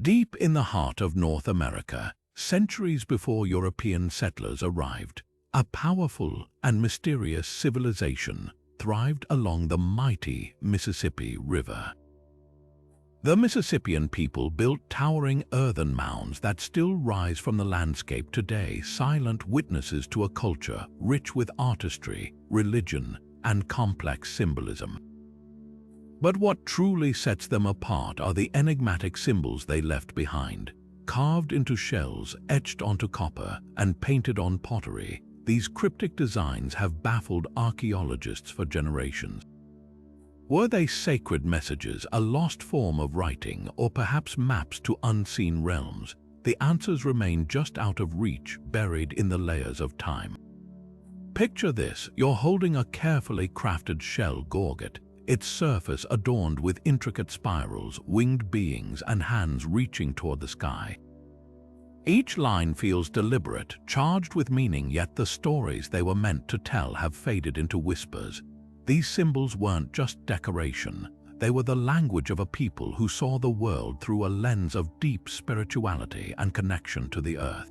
Deep in the heart of North America, centuries before European settlers arrived, a powerful and mysterious civilization thrived along the mighty Mississippi River. The Mississippian people built towering earthen mounds that still rise from the landscape today, silent witnesses to a culture rich with artistry, religion, and complex symbolism. But what truly sets them apart are the enigmatic symbols they left behind. Carved into shells, etched onto copper, and painted on pottery, these cryptic designs have baffled archaeologists for generations. Were they sacred messages, a lost form of writing, or perhaps maps to unseen realms? The answers remain just out of reach, buried in the layers of time. Picture this: you're holding a carefully crafted shell gorget, its surface adorned with intricate spirals, winged beings, and hands reaching toward the sky. Each line feels deliberate, charged with meaning, yet the stories they were meant to tell have faded into whispers. These symbols weren't just decoration, they were the language of a people who saw the world through a lens of deep spirituality and connection to the earth.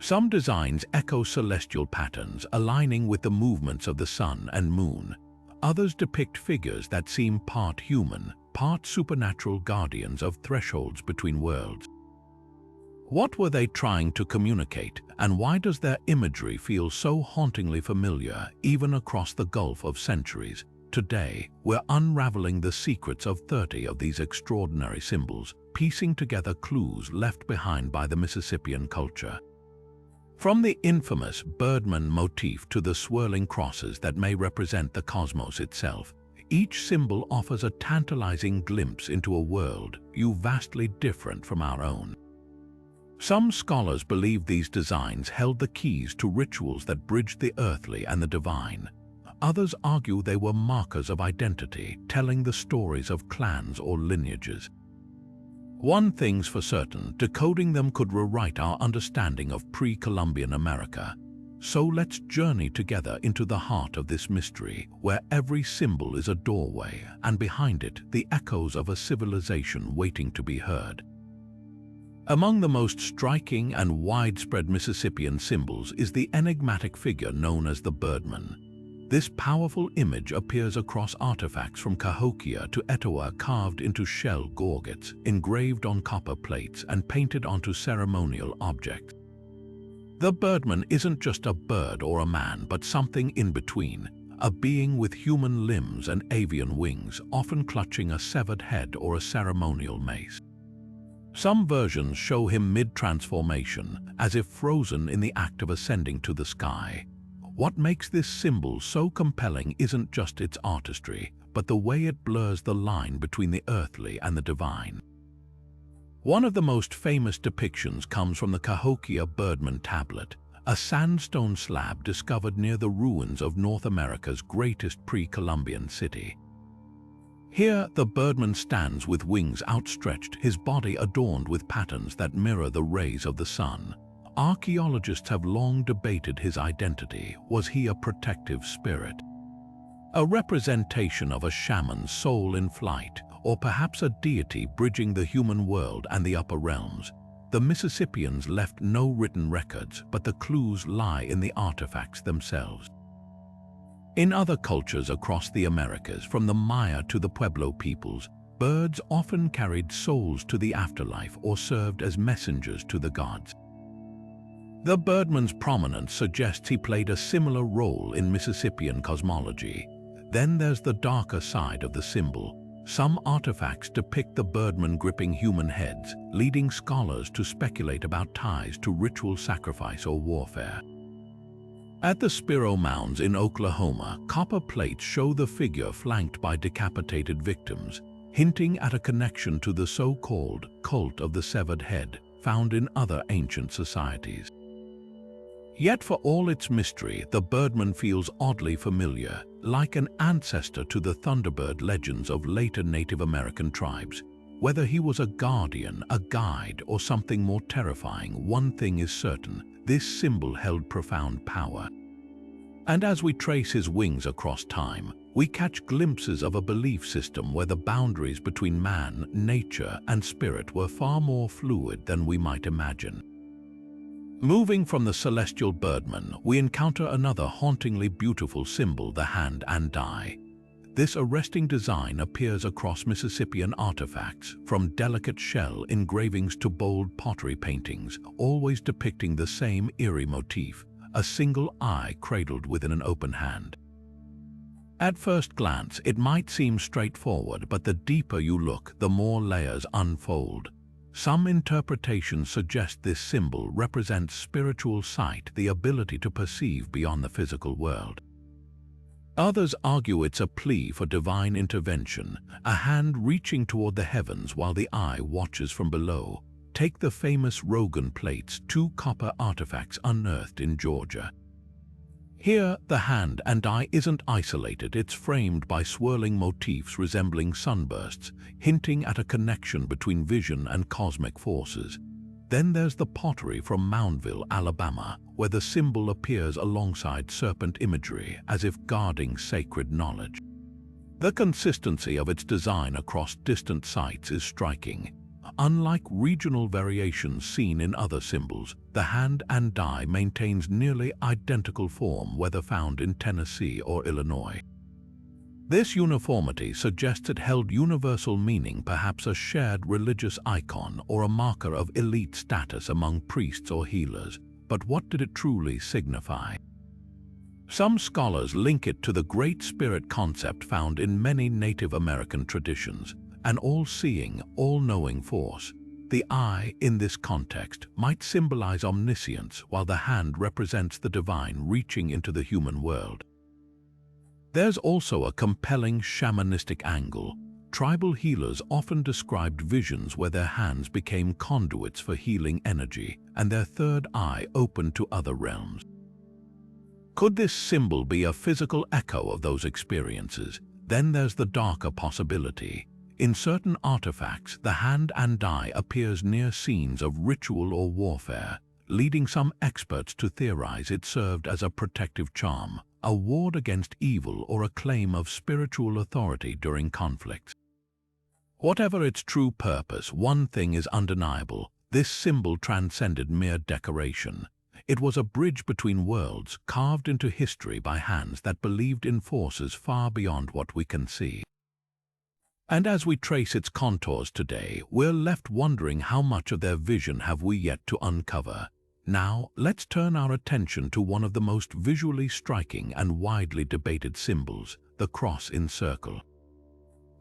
Some designs echo celestial patterns, aligning with the movements of the sun and moon. Others depict figures that seem part human, part supernatural, guardians of thresholds between worlds. What were they trying to communicate, and why does their imagery feel so hauntingly familiar, even across the gulf of centuries? Today, we're unraveling the secrets of 30 of these extraordinary symbols, piecing together clues left behind by the Mississippian culture. From the infamous Birdman motif to the swirling crosses that may represent the cosmos itself, each symbol offers a tantalizing glimpse into a world vastly different from our own. Some scholars believe these designs held the keys to rituals that bridged the earthly and the divine. Others argue they were markers of identity, telling the stories of clans or lineages. One thing's for certain: decoding them could rewrite our understanding of pre-Columbian America. So let's journey together into the heart of this mystery, where every symbol is a doorway, and behind it, the echoes of a civilization waiting to be heard. Among the most striking and widespread Mississippian symbols is the enigmatic figure known as the Birdman. This powerful image appears across artifacts from Cahokia to Etowah, carved into shell gorgets, engraved on copper plates, and painted onto ceremonial objects. The Birdman isn't just a bird or a man, but something in between, a being with human limbs and avian wings, often clutching a severed head or a ceremonial mace. Some versions show him mid-transformation, as if frozen in the act of ascending to the sky. What makes this symbol so compelling isn't just its artistry, but the way it blurs the line between the earthly and the divine. One of the most famous depictions comes from the Cahokia Birdman tablet, a sandstone slab discovered near the ruins of North America's greatest pre-Columbian city. Here, the Birdman stands with wings outstretched, his body adorned with patterns that mirror the rays of the sun. Archaeologists have long debated his identity. Was he a protective spirit, a representation of a shaman's soul in flight, or perhaps a deity bridging the human world and the upper realms? The Mississippians left no written records, but the clues lie in the artifacts themselves. In other cultures across the Americas, from the Maya to the Pueblo peoples, birds often carried souls to the afterlife or served as messengers to the gods. The Birdman's prominence suggests he played a similar role in Mississippian cosmology. Then there's the darker side of the symbol. Some artifacts depict the Birdman gripping human heads, leading scholars to speculate about ties to ritual sacrifice or warfare. At the Spiro Mounds in Oklahoma, copper plates show the figure flanked by decapitated victims, hinting at a connection to the so-called cult of the severed head found in other ancient societies. Yet for all its mystery, the Birdman feels oddly familiar, like an ancestor to the Thunderbird legends of later Native American tribes. Whether he was a guardian, a guide, or something more terrifying, one thing is certain: this symbol held profound power. And as we trace his wings across time, we catch glimpses of a belief system where the boundaries between man, nature, and spirit were far more fluid than we might imagine. Moving from the celestial birdman, we encounter another hauntingly beautiful symbol, the hand and die. This arresting design appears across Mississippian artifacts, from delicate shell engravings to bold pottery paintings, always depicting the same eerie motif, a single eye cradled within an open hand. At first glance, it might seem straightforward, but the deeper you look, the more layers unfold. Some interpretations suggest this symbol represents spiritual sight, the ability to perceive beyond the physical world. Others argue it's a plea for divine intervention, a hand reaching toward the heavens while the eye watches from below. Take the famous Rogan plates, two copper artifacts unearthed in Georgia. Here, the hand and eye isn't isolated, it's framed by swirling motifs resembling sunbursts, hinting at a connection between vision and cosmic forces. Then there's the pottery from Moundville, Alabama, where the symbol appears alongside serpent imagery, as if guarding sacred knowledge. The consistency of its design across distant sites is striking. Unlike regional variations seen in other symbols, the hand and die maintains nearly identical form whether found in Tennessee or Illinois. This uniformity suggests it held universal meaning, perhaps a shared religious icon or a marker of elite status among priests or healers. But what did it truly signify? Some scholars link it to the Great Spirit concept found in many Native American traditions, an all-seeing, all-knowing force. The eye, in this context, might symbolize omniscience, while the hand represents the divine reaching into the human world. There's also a compelling shamanistic angle. Tribal healers often described visions where their hands became conduits for healing energy, and their third eye opened to other realms. Could this symbol be a physical echo of those experiences? Then there's the darker possibility. In certain artifacts, the hand and die appears near scenes of ritual or warfare, leading some experts to theorize it served as a protective charm, a ward against evil, or a claim of spiritual authority during conflicts. Whatever its true purpose, one thing is undeniable: this symbol transcended mere decoration. It was a bridge between worlds, carved into history by hands that believed in forces far beyond what we can see. And as we trace its contours today, we're left wondering how much of their vision have we yet to uncover. Now, let's turn our attention to one of the most visually striking and widely debated symbols, the cross in circle.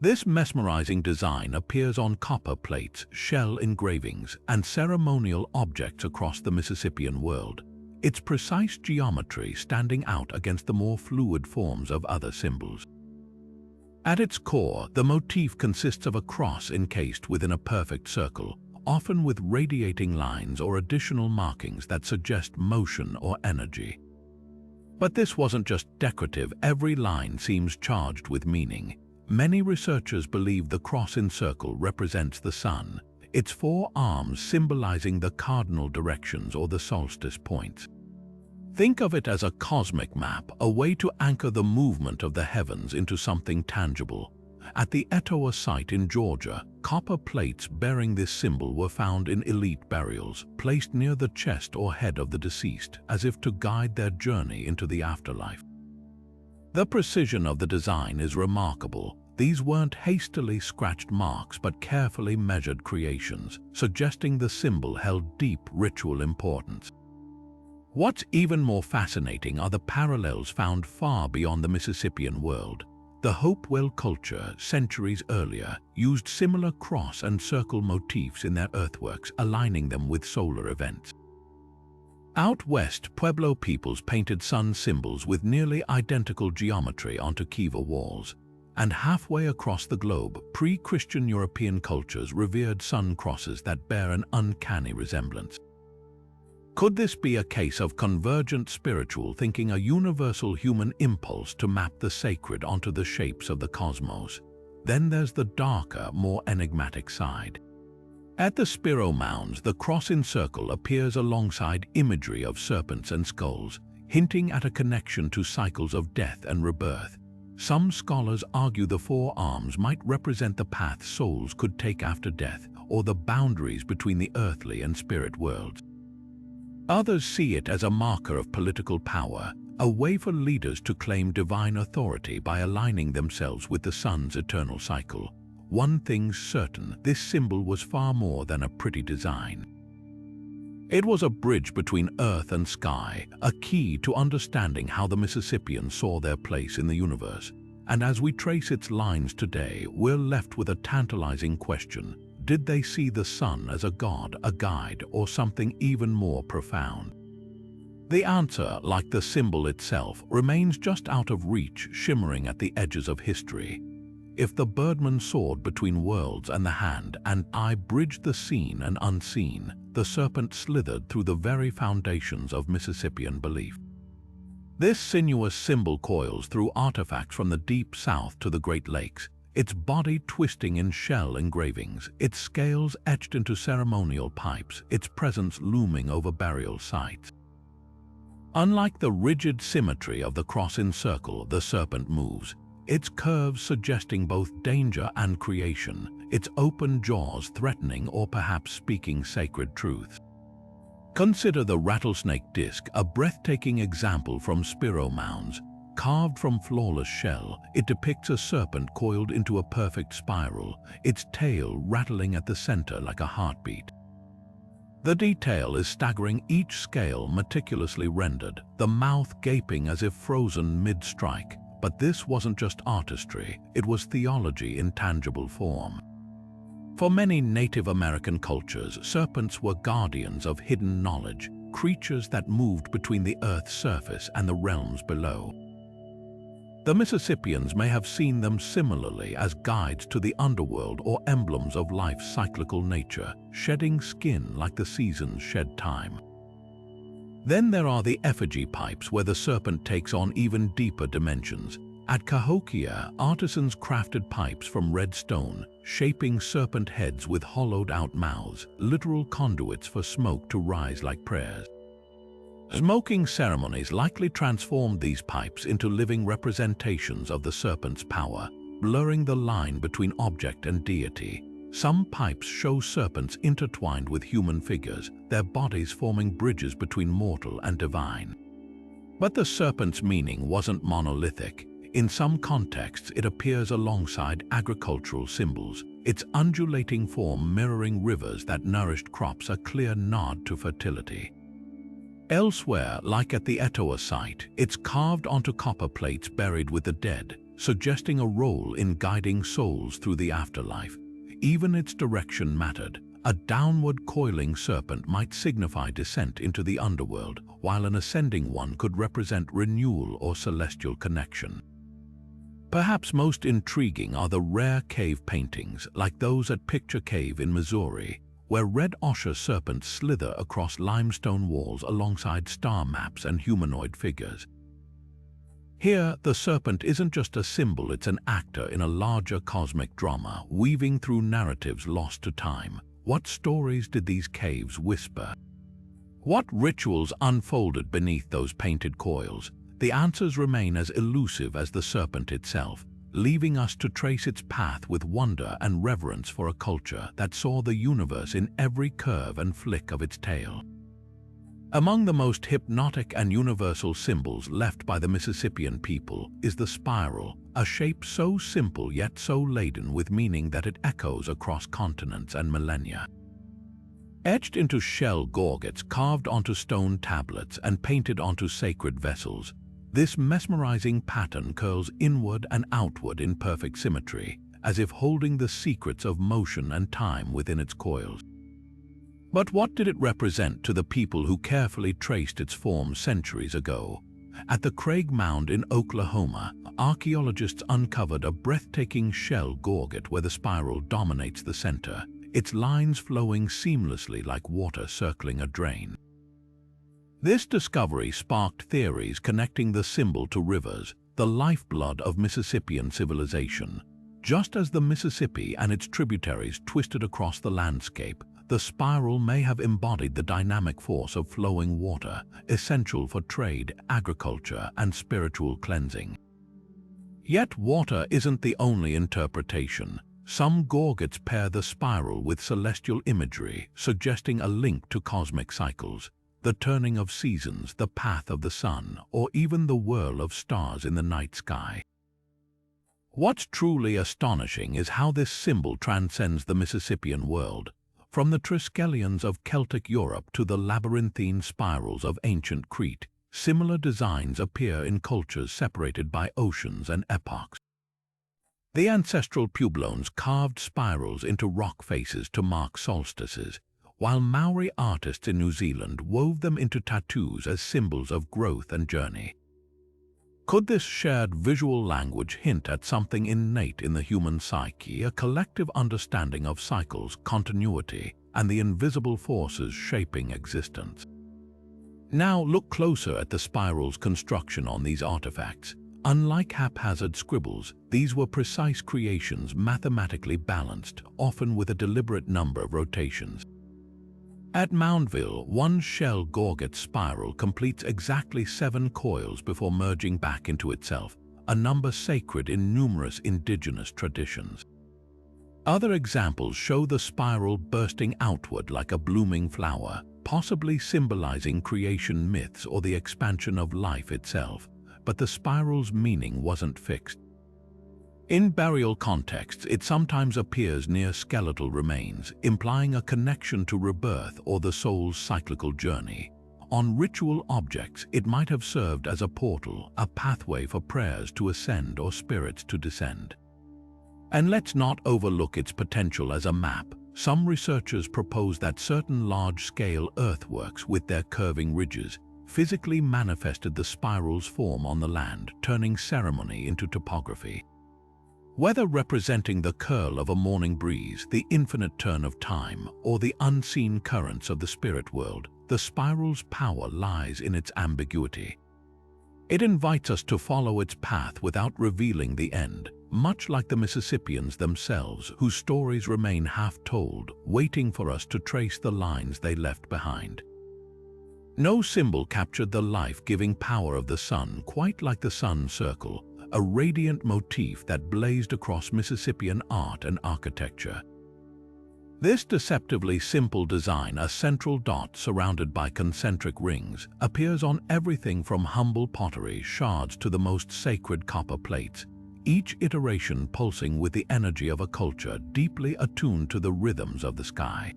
This mesmerizing design appears on copper plates, shell engravings, and ceremonial objects across the Mississippian world, its precise geometry standing out against the more fluid forms of other symbols. At its core, the motif consists of a cross encased within a perfect circle, often with radiating lines or additional markings that suggest motion or energy. But this wasn't just decorative, every line seems charged with meaning. Many researchers believe the cross in circle represents the sun, its four arms symbolizing the cardinal directions or the solstice points. Think of it as a cosmic map, a way to anchor the movement of the heavens into something tangible. At the Etowah site in Georgia, copper plates bearing this symbol were found in elite burials, placed near the chest or head of the deceased, as if to guide their journey into the afterlife. The precision of the design is remarkable. These weren't hastily scratched marks but carefully measured creations, suggesting the symbol held deep ritual importance. What's even more fascinating are the parallels found far beyond the Mississippian world. The Hopewell culture, centuries earlier, used similar cross and circle motifs in their earthworks, aligning them with solar events. Out west, Pueblo peoples painted sun symbols with nearly identical geometry onto kiva walls. And halfway across the globe, pre-Christian European cultures revered sun crosses that bear an uncanny resemblance. Could this be a case of convergent spiritual thinking, a universal human impulse to map the sacred onto the shapes of the cosmos? Then there's the darker, more enigmatic side. At the Spiro Mounds, the cross in circle appears alongside imagery of serpents and skulls, hinting at a connection to cycles of death and rebirth. Some scholars argue the four arms might represent the path souls could take after death, or the boundaries between the earthly and spirit worlds. Others see it as a marker of political power, a way for leaders to claim divine authority by aligning themselves with the sun's eternal cycle. One thing's certain, this symbol was far more than a pretty design. It was a bridge between earth and sky, a key to understanding how the Mississippians saw their place in the universe. And as we trace its lines today, we're left with a tantalizing question. Did they see the sun as a god, a guide, or something even more profound? The answer, like the symbol itself, remains just out of reach, shimmering at the edges of history. If the birdman soared between worlds and the hand and eye bridged the seen and unseen, the serpent slithered through the very foundations of Mississippian belief. This sinuous symbol coils through artifacts from the deep south to the Great Lakes, its body twisting in shell engravings, its scales etched into ceremonial pipes, its presence looming over burial sites. Unlike the rigid symmetry of the cross in circle, the serpent moves, its curves suggesting both danger and creation, its open jaws threatening or perhaps speaking sacred truths. Consider the rattlesnake disc, a breathtaking example from Spiro mounds. Carved from flawless shell, it depicts a serpent coiled into a perfect spiral, its tail rattling at the center like a heartbeat. The detail is staggering, each scale meticulously rendered, the mouth gaping as if frozen mid-strike. But this wasn't just artistry, it was theology in tangible form. For many Native American cultures, serpents were guardians of hidden knowledge, creatures that moved between the Earth's surface and the realms below. The Mississippians may have seen them similarly as guides to the underworld or emblems of life's cyclical nature, shedding skin like the seasons shed time. Then there are the effigy pipes, where the serpent takes on even deeper dimensions. At Cahokia, artisans crafted pipes from red stone, shaping serpent heads with hollowed-out mouths, literal conduits for smoke to rise like prayers. Smoking ceremonies likely transformed these pipes into living representations of the serpent's power, blurring the line between object and deity. Some pipes show serpents intertwined with human figures, their bodies forming bridges between mortal and divine. But the serpent's meaning wasn't monolithic. In some contexts, it appears alongside agricultural symbols, its undulating form mirroring rivers that nourished crops, a clear nod to fertility. Elsewhere, like at the Etowah site, it's carved onto copper plates buried with the dead, suggesting a role in guiding souls through the afterlife. Even its direction mattered. A downward coiling serpent might signify descent into the underworld, while an ascending one could represent renewal or celestial connection. Perhaps most intriguing are the rare cave paintings, like those at Picture Cave in Missouri, where red ochre serpents slither across limestone walls alongside star maps and humanoid figures. Here, the serpent isn't just a symbol, it's an actor in a larger cosmic drama, weaving through narratives lost to time. What stories did these caves whisper? What rituals unfolded beneath those painted coils? The answers remain as elusive as the serpent itself, leaving us to trace its path with wonder and reverence for a culture that saw the universe in every curve and flick of its tail. Among the most hypnotic and universal symbols left by the Mississippian people is the spiral, a shape so simple yet so laden with meaning that it echoes across continents and millennia. Etched into shell gorgets, carved onto stone tablets, and painted onto sacred vessels, this mesmerizing pattern curls inward and outward in perfect symmetry, as if holding the secrets of motion and time within its coils. But what did it represent to the people who carefully traced its form centuries ago? At the Craig Mound in Oklahoma, archaeologists uncovered a breathtaking shell gorget where the spiral dominates the center, its lines flowing seamlessly like water circling a drain. This discovery sparked theories connecting the symbol to rivers, the lifeblood of Mississippian civilization. Just as the Mississippi and its tributaries twisted across the landscape, the spiral may have embodied the dynamic force of flowing water, essential for trade, agriculture, and spiritual cleansing. Yet water isn't the only interpretation. Some gorgets pair the spiral with celestial imagery, suggesting a link to cosmic cycles, the turning of seasons, the path of the sun, or even the whirl of stars in the night sky. What's truly astonishing is how this symbol transcends the Mississippian world. From the Triskelians of Celtic Europe to the labyrinthine spirals of ancient Crete, similar designs appear in cultures separated by oceans and epochs. The ancestral Puebloans carved spirals into rock faces to mark solstices, while Maori artists in New Zealand wove them into tattoos as symbols of growth and journey. Could this shared visual language hint at something innate in the human psyche, a collective understanding of cycles, continuity, and the invisible forces shaping existence? Now look closer at the spiral's construction on these artifacts. Unlike haphazard scribbles, these were precise creations, mathematically balanced, often with a deliberate number of rotations. At Moundville, one shell gorget spiral completes exactly 7 coils before merging back into itself, a number sacred in numerous indigenous traditions. Other examples show the spiral bursting outward like a blooming flower, possibly symbolizing creation myths or the expansion of life itself. But the spiral's meaning wasn't fixed. In burial contexts, it sometimes appears near skeletal remains, implying a connection to rebirth or the soul's cyclical journey. On ritual objects, it might have served as a portal, a pathway for prayers to ascend or spirits to descend. And let's not overlook its potential as a map. Some researchers propose that certain large-scale earthworks with their curving ridges physically manifested the spiral's form on the land, turning ceremony into topography. Whether representing the curl of a morning breeze, the infinite turn of time, or the unseen currents of the spirit world, the spiral's power lies in its ambiguity. It invites us to follow its path without revealing the end, much like the Mississippians themselves, whose stories remain half-told, waiting for us to trace the lines they left behind. No symbol captured the life-giving power of the sun quite like the sun circle, a radiant motif that blazed across Mississippian art and architecture. This deceptively simple design, a central dot surrounded by concentric rings, appears on everything from humble pottery shards to the most sacred copper plates, each iteration pulsing with the energy of a culture deeply attuned to the rhythms of the sky.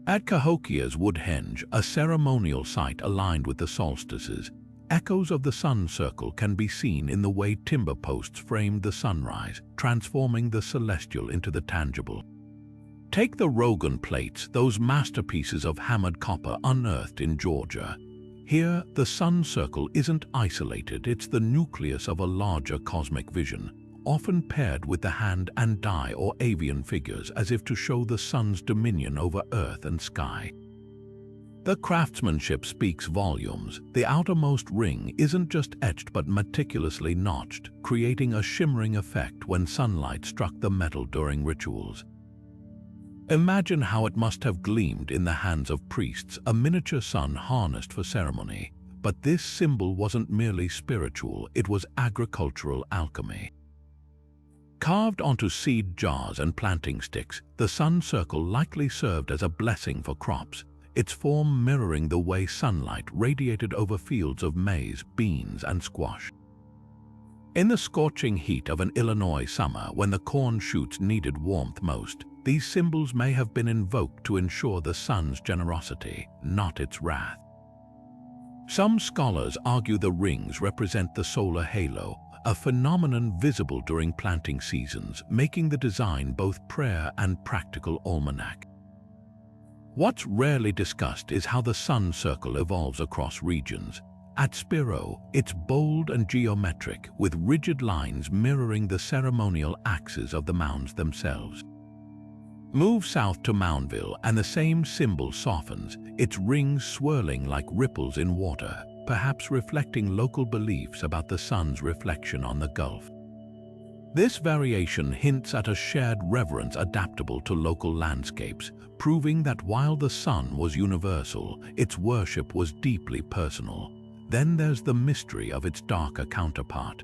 At Cahokia's Woodhenge, a ceremonial site aligned with the solstices, echoes of the sun circle can be seen in the way timber posts framed the sunrise, transforming the celestial into the tangible. Take the Rogan plates, those masterpieces of hammered copper unearthed in Georgia. Here, the sun circle isn't isolated, it's the nucleus of a larger cosmic vision, often paired with the hand and die or avian figures as if to show the sun's dominion over earth and sky. The craftsmanship speaks volumes. The outermost ring isn't just etched but meticulously notched, creating a shimmering effect when sunlight struck the metal during rituals. Imagine how it must have gleamed in the hands of priests, a miniature sun harnessed for ceremony. But this symbol wasn't merely spiritual, it was agricultural alchemy. Carved onto seed jars and planting sticks, the sun circle likely served as a blessing for crops, its form mirroring the way sunlight radiated over fields of maize, beans, and squash. In the scorching heat of an Illinois summer, when the corn shoots needed warmth most, these symbols may have been invoked to ensure the sun's generosity, not its wrath. Some scholars argue the rings represent the solar halo, a phenomenon visible during planting seasons, making the design both prayer and practical almanac. What's rarely discussed is how the sun circle evolves across regions. At Spiro, it's bold and geometric, with rigid lines mirroring the ceremonial axes of the mounds themselves. Move south to Moundville and the same symbol softens, its rings swirling like ripples in water, perhaps reflecting local beliefs about the sun's reflection on the Gulf. This variation hints at a shared reverence adaptable to local landscapes, proving that while the sun was universal, its worship was deeply personal. Then there's the mystery of its darker counterpart.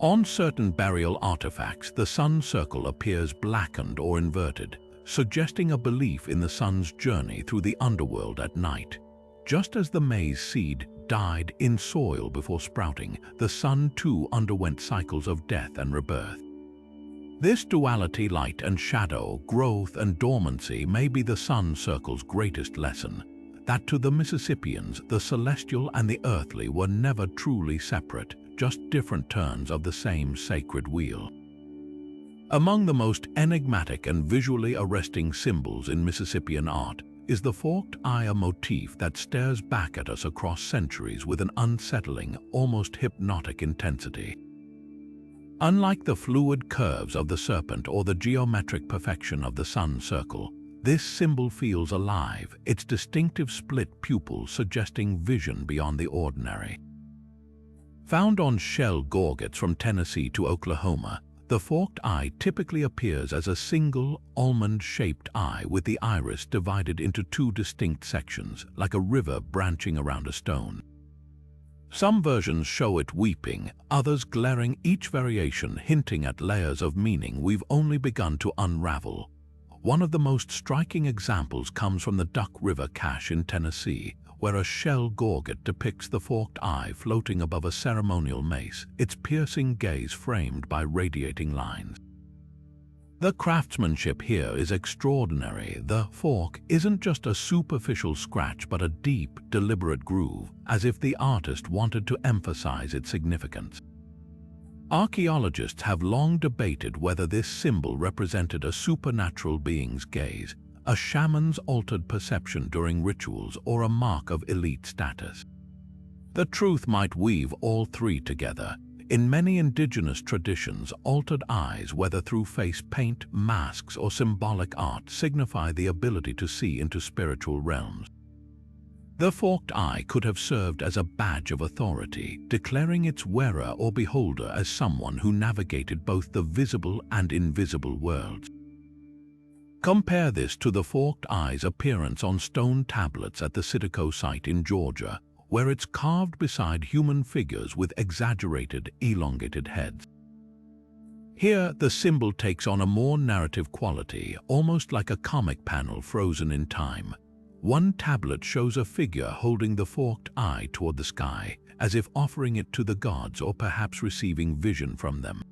On certain burial artifacts, the sun circle appears blackened or inverted, suggesting a belief in the sun's journey through the underworld at night. Just as the maize seed died in soil before sprouting, the sun too underwent cycles of death and rebirth. This duality, light and shadow, growth and dormancy, may be the sun circle's greatest lesson, that to the Mississippians, the celestial and the earthly were never truly separate, just different turns of the same sacred wheel. Among the most enigmatic and visually arresting symbols in Mississippian art is the forked eye, a motif that stares back at us across centuries with an unsettling, almost hypnotic intensity. Unlike the fluid curves of the serpent or the geometric perfection of the sun circle, this symbol feels alive, its distinctive split pupils suggesting vision beyond the ordinary. Found on shell gorgets from Tennessee to Oklahoma, the forked eye typically appears as a single, almond-shaped eye with the iris divided into two distinct sections, like a river branching around a stone. Some versions show it weeping, others glaring, each variation hinting at layers of meaning we've only begun to unravel. One of the most striking examples comes from the Duck River cache in Tennessee, where a shell gorget depicts the forked eye floating above a ceremonial mace, its piercing gaze framed by radiating lines. The craftsmanship here is extraordinary. The fork isn't just a superficial scratch but a deep, deliberate groove, as if the artist wanted to emphasize its significance. Archaeologists have long debated whether this symbol represented a supernatural being's gaze, a shaman's altered perception during rituals, or a mark of elite status. The truth might weave all three together. In many indigenous traditions, altered eyes, whether through face paint, masks, or symbolic art, signify the ability to see into spiritual realms. The forked eye could have served as a badge of authority, declaring its wearer or beholder as someone who navigated both the visible and invisible worlds. Compare this to the forked eye's appearance on stone tablets at the Swastika site in Georgia, where it's carved beside human figures with exaggerated, elongated heads. Here, the symbol takes on a more narrative quality, almost like a comic panel frozen in time. One tablet shows a figure holding the forked eye toward the sky, as if offering it to the gods or perhaps receiving vision from them.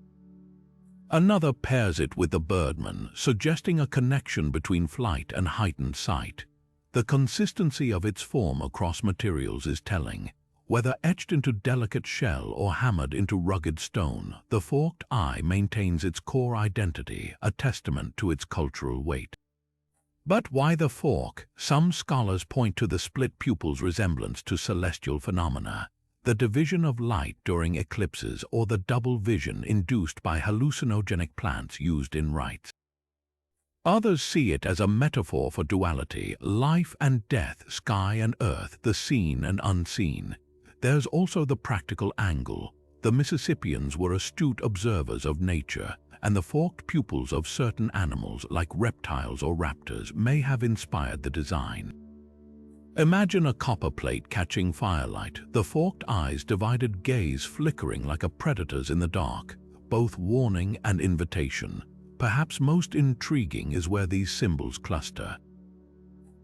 Another pairs it with the birdman, suggesting a connection between flight and heightened sight. The consistency of its form across materials is telling. Whether etched into delicate shell or hammered into rugged stone, the forked eye maintains its core identity, a testament to its cultural weight. But why the fork? Some scholars point to the split pupil's resemblance to celestial phenomena, the division of light during eclipses, or the double vision induced by hallucinogenic plants used in rites. Others see it as a metaphor for duality, life and death, sky and earth, the seen and unseen. There's also the practical angle. The Mississippians were astute observers of nature, and the forked pupils of certain animals, like reptiles or raptors, may have inspired the design. Imagine a copper plate catching firelight, the forked eye's divided gaze flickering like a predator's in the dark, both warning and invitation. Perhaps most intriguing is where these symbols cluster.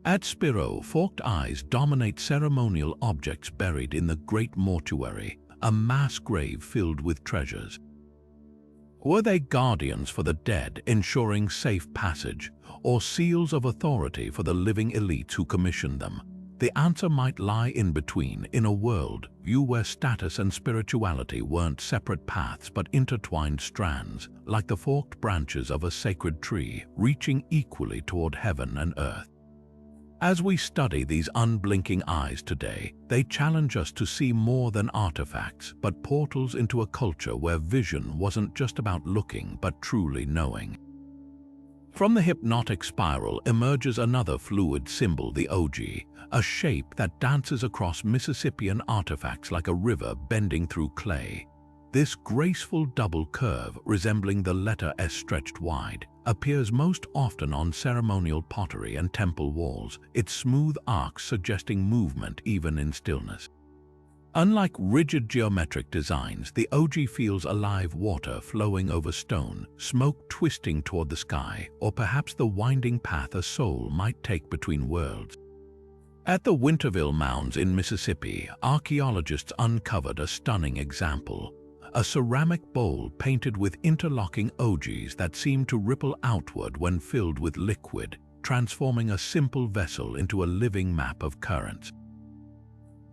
At Spiro, forked eyes dominate ceremonial objects buried in the Great Mortuary, a mass grave filled with treasures. Were they guardians for the dead, ensuring safe passage, or seals of authority for the living elites who commissioned them? The answer might lie in between, in a world view where status and spirituality weren't separate paths but intertwined strands, like the forked branches of a sacred tree, reaching equally toward heaven and earth. As we study these unblinking eyes today, they challenge us to see more than artifacts, but portals into a culture where vision wasn't just about looking but truly knowing. From the hypnotic spiral emerges another fluid symbol, the Ogee, a shape that dances across Mississippian artifacts like a river bending through clay. This graceful double curve, resembling the letter S stretched wide, appears most often on ceremonial pottery and temple walls, its smooth arcs suggesting movement even in stillness. Unlike rigid geometric designs, the Ogee feels alive, water flowing over stone, smoke twisting toward the sky, or perhaps the winding path a soul might take between worlds. At the Winterville Mounds in Mississippi, archaeologists uncovered a stunning example, a ceramic bowl painted with interlocking Ogees that seemed to ripple outward when filled with liquid, transforming a simple vessel into a living map of currents.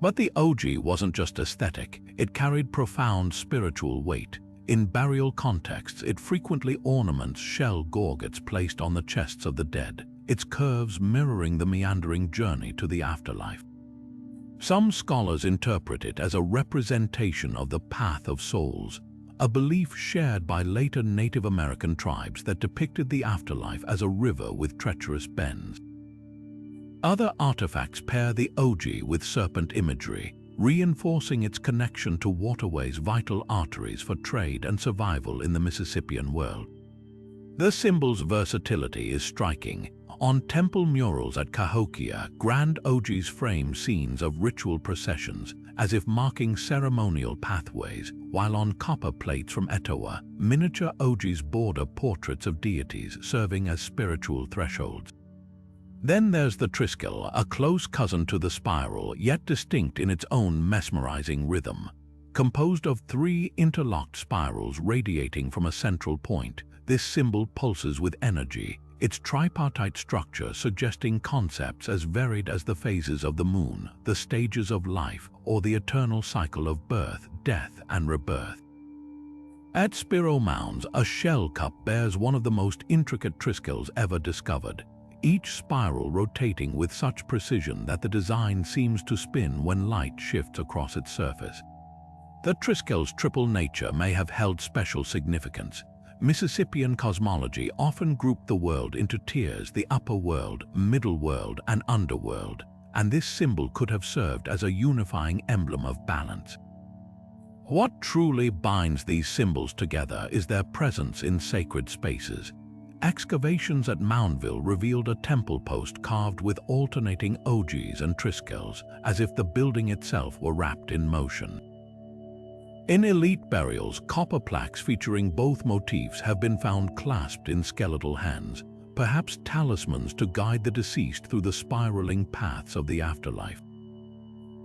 But the Ogee wasn't just aesthetic, it carried profound spiritual weight. In burial contexts, it frequently ornaments shell gorgets placed on the chests of the dead, its curves mirroring the meandering journey to the afterlife. Some scholars interpret it as a representation of the path of souls, a belief shared by later Native American tribes that depicted the afterlife as a river with treacherous bends. Other artifacts pair the Ogee with serpent imagery, reinforcing its connection to waterways, vital arteries for trade and survival in the Mississippian world. The symbol's versatility is striking. On temple murals at Cahokia, grand Ogees frame scenes of ritual processions, as if marking ceremonial pathways, while on copper plates from Etowah, miniature Ogees border portraits of deities serving as spiritual thresholds. Then there's the Triskele, a close cousin to the spiral, yet distinct in its own mesmerizing rhythm. Composed of 3 interlocked spirals radiating from a central point, this symbol pulses with energy, its tripartite structure suggesting concepts as varied as the phases of the moon, the stages of life, or the eternal cycle of birth, death, and rebirth. At Spiro Mounds, a shell cup bears one of the most intricate triskeles ever discovered, each spiral rotating with such precision that the design seems to spin when light shifts across its surface. The triskele's triple nature may have held special significance. Mississippian cosmology often grouped the world into tiers: the upper world, middle world, and underworld, and this symbol could have served as a unifying emblem of balance. What truly binds these symbols together is their presence in sacred spaces. Excavations at Moundville revealed a temple post carved with alternating Ogees and triskeles, as if the building itself were wrapped in motion. In elite burials, copper plaques featuring both motifs have been found clasped in skeletal hands, perhaps talismans to guide the deceased through the spiraling paths of the afterlife.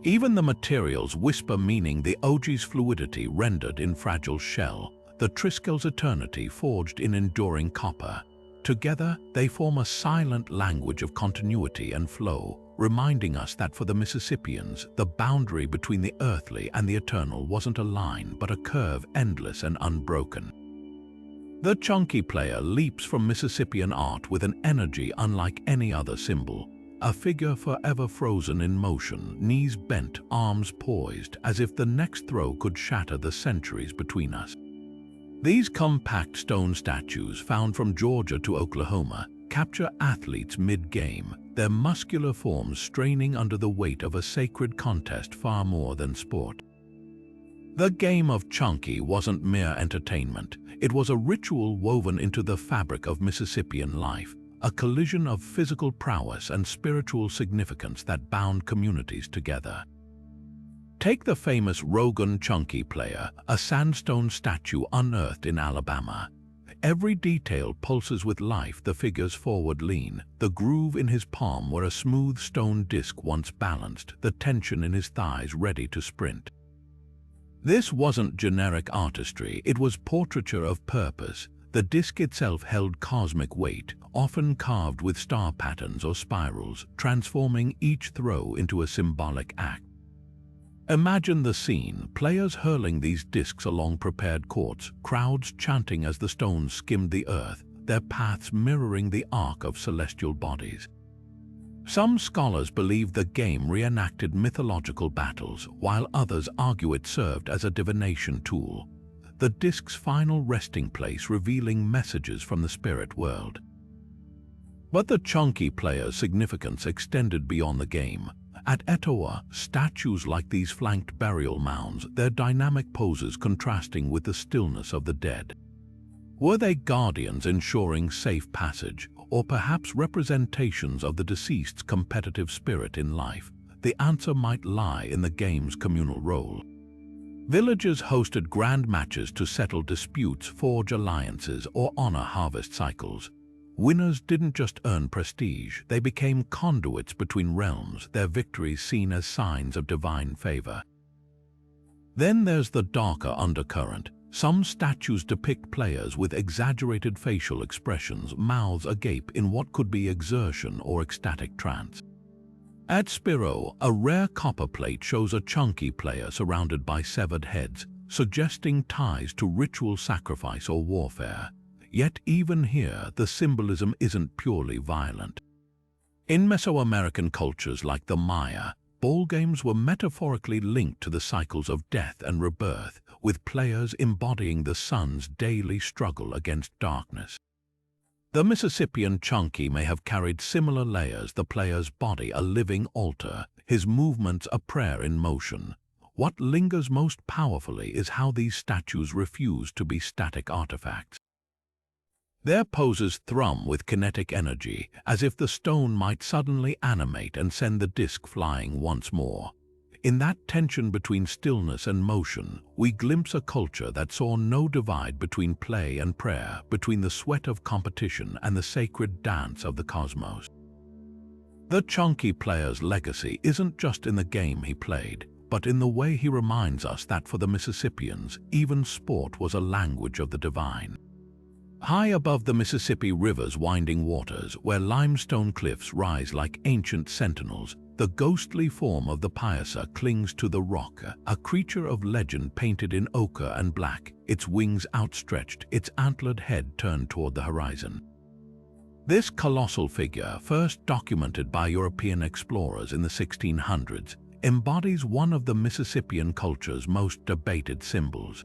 Even the materials whisper meaning: the Ogee's fluidity rendered in fragile shell, the triskele's eternity forged in enduring copper. Together, they form a silent language of continuity and flow, reminding us that for the Mississippians, the boundary between the earthly and the eternal wasn't a line, but a curve endless and unbroken. The Chunkee Player leaps from Mississippian art with an energy unlike any other symbol, a figure forever frozen in motion, knees bent, arms poised, as if the next throw could shatter the centuries between us. These compact stone statues, found from Georgia to Oklahoma, capture athletes mid-game, their muscular forms straining under the weight of a sacred contest far more than sport. The game of Chunkee wasn't mere entertainment. It was a ritual woven into the fabric of Mississippian life, a collision of physical prowess and spiritual significance that bound communities together. Take the famous Rogan Chunkee Player, a sandstone statue unearthed in Alabama. Every detail pulses with life: the figure's forward lean, the groove in his palm where a smooth stone disc once balanced, the tension in his thighs ready to sprint. This wasn't generic artistry, it was portraiture of purpose. The disc itself held cosmic weight, often carved with star patterns or spirals, transforming each throw into a symbolic act. Imagine the scene: players hurling these discs along prepared courts, crowds chanting as the stones skimmed the earth, their paths mirroring the arc of celestial bodies. Some scholars believe the game reenacted mythological battles, while others argue it served as a divination tool, the disc's final resting place revealing messages from the spirit world. But the Chunkee Player's significance extended beyond the game. At Etowah, statues like these flanked burial mounds, their dynamic poses contrasting with the stillness of the dead. Were they guardians ensuring safe passage, or perhaps representations of the deceased's competitive spirit in life? the answer might lie in the game's communal role. Villages hosted grand matches to settle disputes, forge alliances, or honor harvest cycles. Winners didn't just earn prestige, they became conduits between realms, their victories seen as signs of divine favor. Then there's the darker undercurrent. Some statues depict players with exaggerated facial expressions, mouths agape in what could be exertion or ecstatic trance. At Spiro, a rare copper plate shows a Chunkee Player surrounded by severed heads, suggesting ties to ritual sacrifice or warfare. Yet even here, the symbolism isn't purely violent. In Mesoamerican cultures like the Maya, ball games were metaphorically linked to the cycles of death and rebirth, with players embodying the sun's daily struggle against darkness. The Mississippian Chunkee may have carried similar layers, the player's body a living altar, his movements a prayer in motion. What lingers most powerfully is how these statues refuse to be static artifacts. Their poses thrum with kinetic energy, as if the stone might suddenly animate and send the disc flying once more. In that tension between stillness and motion, we glimpse a culture that saw no divide between play and prayer, between the sweat of competition and the sacred dance of the cosmos. The Chunkee Player's legacy isn't just in the game he played, but in the way he reminds us that for the Mississippians, even sport was a language of the divine. High above the Mississippi River's winding waters, where limestone cliffs rise like ancient sentinels, the ghostly form of the Piasa clings to the rock, a creature of legend painted in ochre and black, its wings outstretched, its antlered head turned toward the horizon. This colossal figure, first documented by European explorers in the 1600s, embodies one of the Mississippian culture's most debated symbols.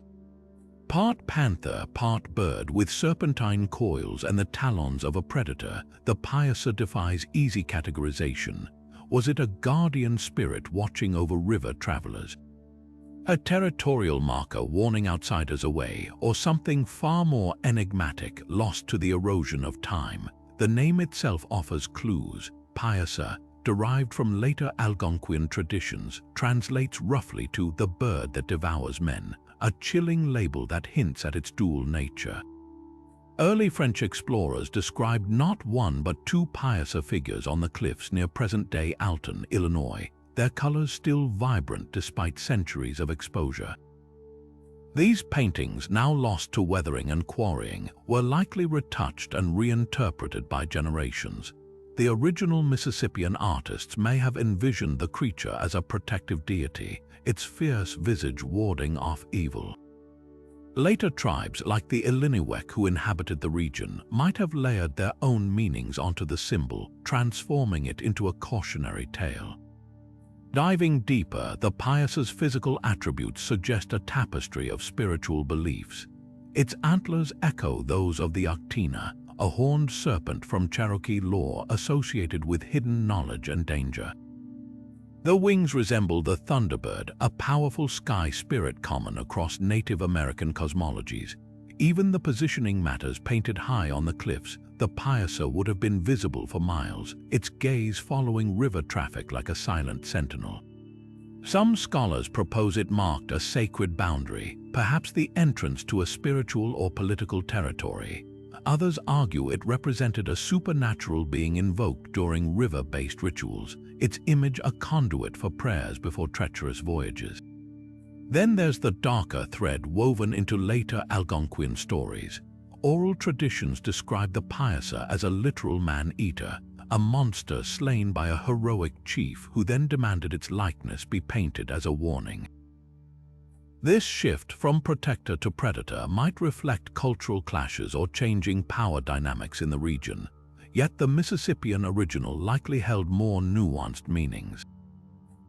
Part panther, part bird, with serpentine coils and the talons of a predator, the Piasa defies easy categorization. Was it a guardian spirit watching over river travelers? A territorial marker warning outsiders away, or something far more enigmatic, lost to the erosion of time? The name itself offers clues. Piasa, derived from later Algonquian traditions, translates roughly to the bird that devours men, a chilling label that hints at its dual nature. Early French explorers described not one but two Piasa figures on the cliffs near present-day Alton, Illinois, their colors still vibrant despite centuries of exposure. These paintings, now lost to weathering and quarrying, were likely retouched and reinterpreted by generations. The original Mississippian artists may have envisioned the creature as a protective deity, its fierce visage warding off evil. Later tribes, like the Illiniwek who inhabited the region, might have layered their own meanings onto the symbol, transforming it into a cautionary tale. Diving deeper, the Piasa's physical attributes suggest a tapestry of spiritual beliefs. Its antlers echo those of the Octina, a horned serpent from Cherokee lore associated with hidden knowledge and danger. The wings resemble the thunderbird, a powerful sky spirit common across Native American cosmologies. Even the positioning matters painted high on the cliffs. The Piasa would have been visible for miles, its gaze following river traffic like a silent sentinel. Some scholars propose it marked a sacred boundary, perhaps the entrance to a spiritual or political territory. Others argue it represented a supernatural being invoked during river-based rituals, its image a conduit for prayers before treacherous voyages. Then there's the darker thread woven into later Algonquian stories. Oral traditions describe the Piasa as a literal man-eater, a monster slain by a heroic chief who then demanded its likeness be painted as a warning. This shift from protector to predator might reflect cultural clashes or changing power dynamics in the region, yet the Mississippian original likely held more nuanced meanings.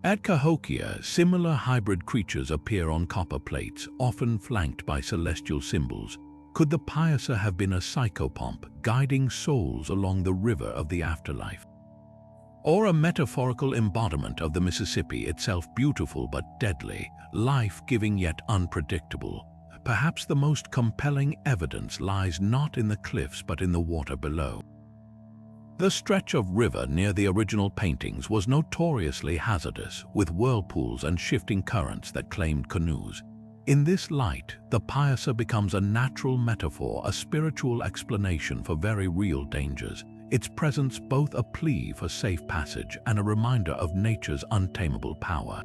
At Cahokia, similar hybrid creatures appear on copper plates, often flanked by celestial symbols. Could the Piasa have been a psychopomp guiding souls along the river of the afterlife? Or a metaphorical embodiment of the Mississippi itself, beautiful but deadly, life-giving yet unpredictable? Perhaps the most compelling evidence lies not in the cliffs but in the water below. The stretch of river near the original paintings was notoriously hazardous, with whirlpools and shifting currents that claimed canoes. In this light, the Piasa becomes a natural metaphor, a spiritual explanation for very real dangers, its presence both a plea for safe passage and a reminder of nature's untamable power.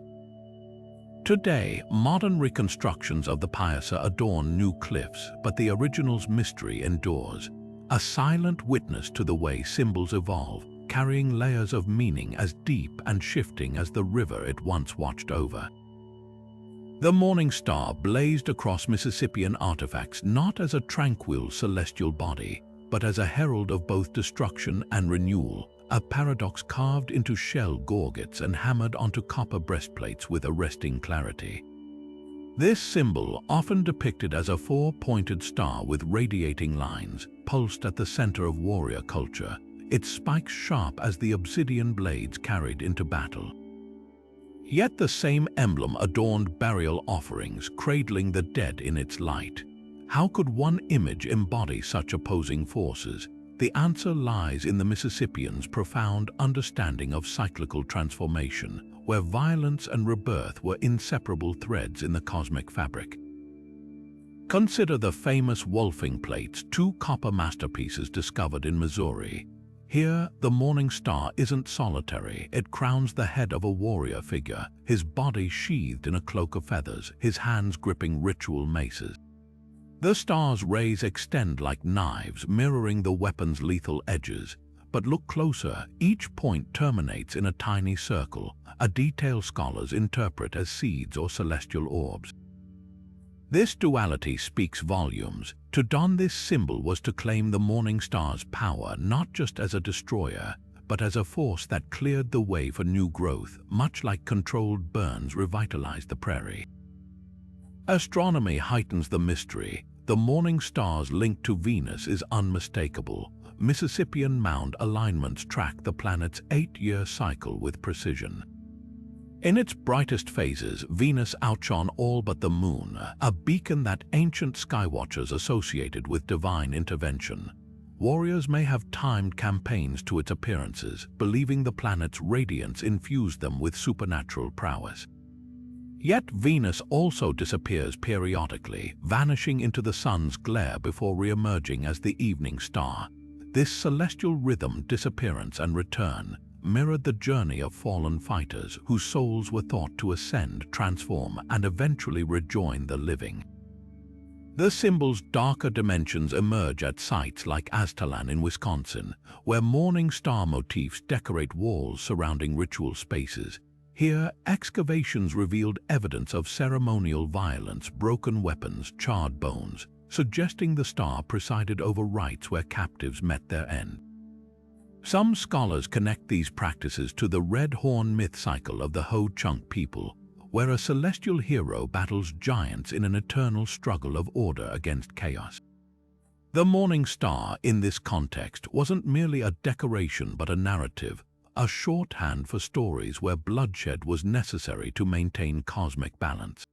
Today, modern reconstructions of the Piasa adorn new cliffs, but the original's mystery endures, a silent witness to the way symbols evolve, carrying layers of meaning as deep and shifting as the river it once watched over. The morning star blazed across Mississippian artifacts not as a tranquil celestial body, but as a herald of both destruction and renewal, a paradox carved into shell gorgets and hammered onto copper breastplates with arresting clarity. This symbol, often depicted as a four-pointed star with radiating lines, pulsed at the center of warrior culture, its spikes sharp as the obsidian blades carried into battle. Yet the same emblem adorned burial offerings, cradling the dead in its light. How could one image embody such opposing forces? The answer lies in the Mississippians' profound understanding of cyclical transformation, where violence and rebirth were inseparable threads in the cosmic fabric. Consider the famous wolfing plates, two copper masterpieces discovered in Missouri. Here, the morning star isn't solitary. It crowns the head of a warrior figure, his body sheathed in a cloak of feathers, his hands gripping ritual maces. The star's rays extend like knives, mirroring the weapon's lethal edges. But look closer, each point terminates in a tiny circle, a detail scholars interpret as seeds or celestial orbs. This duality speaks volumes. To don this symbol was to claim the morning star's power not just as a destroyer, but as a force that cleared the way for new growth, much like controlled burns revitalized the prairie. Astronomy heightens the mystery. The morning star's link to Venus is unmistakable. Mississippian mound alignments track the planet's 8-year cycle with precision. In its brightest phases, Venus outshone all but the moon, a beacon that ancient skywatchers associated with divine intervention. Warriors may have timed campaigns to its appearances, believing the planet's radiance infused them with supernatural prowess. Yet Venus also disappears periodically, vanishing into the sun's glare before re-emerging as the evening star. This celestial rhythm, disappearance and return, mirrored the journey of fallen fighters whose souls were thought to ascend, transform, and eventually rejoin the living. The symbol's darker dimensions emerge at sites like Aztalan in Wisconsin, where morning star motifs decorate walls surrounding ritual spaces. Here, excavations revealed evidence of ceremonial violence, broken weapons, charred bones, suggesting the star presided over rites where captives met their end. Some scholars connect these practices to the Red Horn myth cycle of the Ho-Chunk people, where a celestial hero battles giants in an eternal struggle of order against chaos. The morning star, in this context, wasn't merely a decoration but a narrative, a shorthand for stories where bloodshed was necessary to maintain cosmic balance.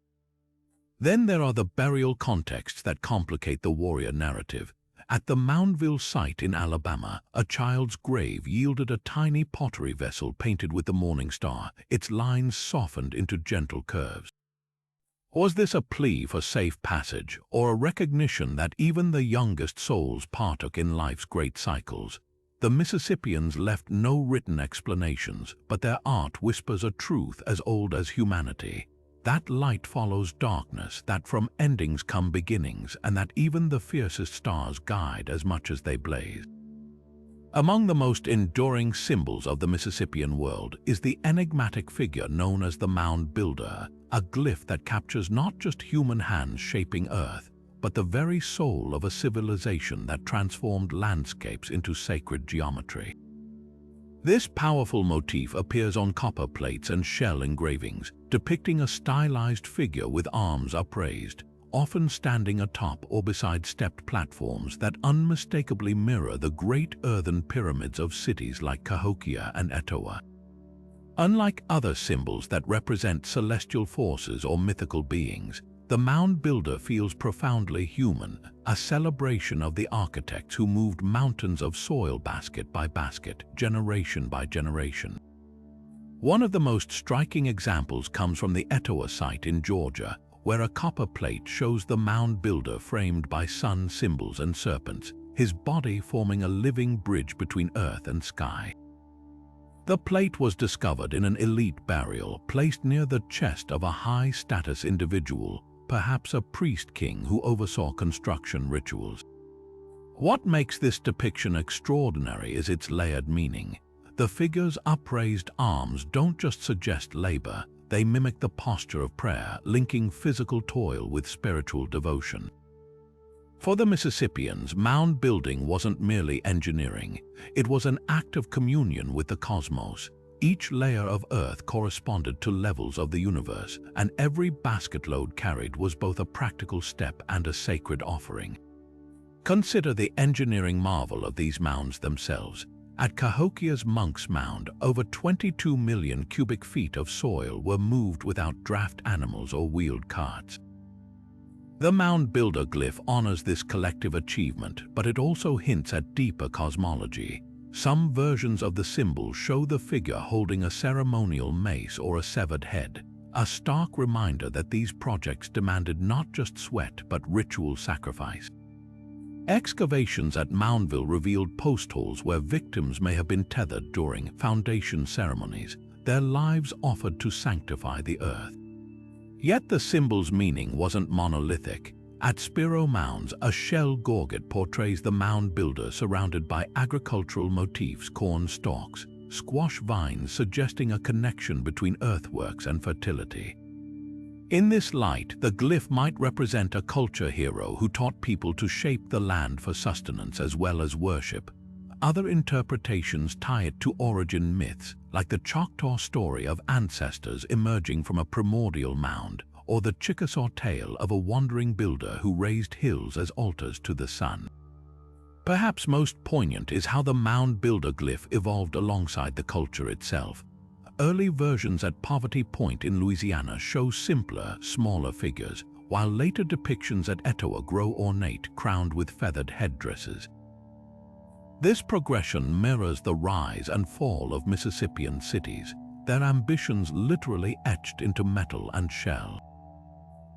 Then there are the burial contexts that complicate the warrior narrative. At the Moundville site in Alabama, a child's grave yielded a tiny pottery vessel painted with the morning star, its lines softened into gentle curves. Was this a plea for safe passage, or a recognition that even the youngest souls partook in life's great cycles? The Mississippians left no written explanations, but their art whispers a truth as old as humanity. That light follows darkness, that from endings come beginnings, and that even the fiercest stars guide as much as they blaze. Among the most enduring symbols of the Mississippian world is the enigmatic figure known as the Mound Builder, a glyph that captures not just human hands shaping earth, but the very soul of a civilization that transformed landscapes into sacred geometry. This powerful motif appears on copper plates and shell engravings, depicting a stylized figure with arms upraised, often standing atop or beside stepped platforms that unmistakably mirror the great earthen pyramids of cities like Cahokia and Etowah. Unlike other symbols that represent celestial forces or mythical beings, the Mound Builder feels profoundly human, a celebration of the architects who moved mountains of soil basket by basket, generation by generation. One of the most striking examples comes from the Etowah site in Georgia, where a copper plate shows the Mound Builder framed by sun symbols and serpents, his body forming a living bridge between earth and sky. The plate was discovered in an elite burial placed near the chest of a high-status individual, perhaps a priest-king who oversaw construction rituals. What makes this depiction extraordinary is its layered meaning. The figure's upraised arms don't just suggest labor, they mimic the posture of prayer, linking physical toil with spiritual devotion. For the Mississippians, mound building wasn't merely engineering, it was an act of communion with the cosmos. Each layer of earth corresponded to levels of the universe, and every basket load carried was both a practical step and a sacred offering. Consider the engineering marvel of these mounds themselves. At Cahokia's Monk's Mound, over 22 million cubic feet of soil were moved without draft animals or wheeled carts. The Mound Builder glyph honors this collective achievement, but it also hints at deeper cosmology. Some versions of the symbol show the figure holding a ceremonial mace or a severed head, a stark reminder that these projects demanded not just sweat but ritual sacrifice. Excavations at Moundville revealed post holes where victims may have been tethered during foundation ceremonies, their lives offered to sanctify the earth. Yet the symbol's meaning wasn't monolithic. At Spiro Mounds, a shell gorget portrays the mound builder surrounded by agricultural motifs, corn stalks, squash vines suggesting a connection between earthworks and fertility. In this light, the glyph might represent a culture hero who taught people to shape the land for sustenance as well as worship. Other interpretations tie it to origin myths, like the Choctaw story of ancestors emerging from a primordial mound, or the Chickasaw tale of a wandering builder who raised hills as altars to the sun. Perhaps most poignant is how the mound builder glyph evolved alongside the culture itself. Early versions at Poverty Point in Louisiana show simpler, smaller figures, while later depictions at Etowah grow ornate, crowned with feathered headdresses. This progression mirrors the rise and fall of Mississippian cities, their ambitions literally etched into metal and shell.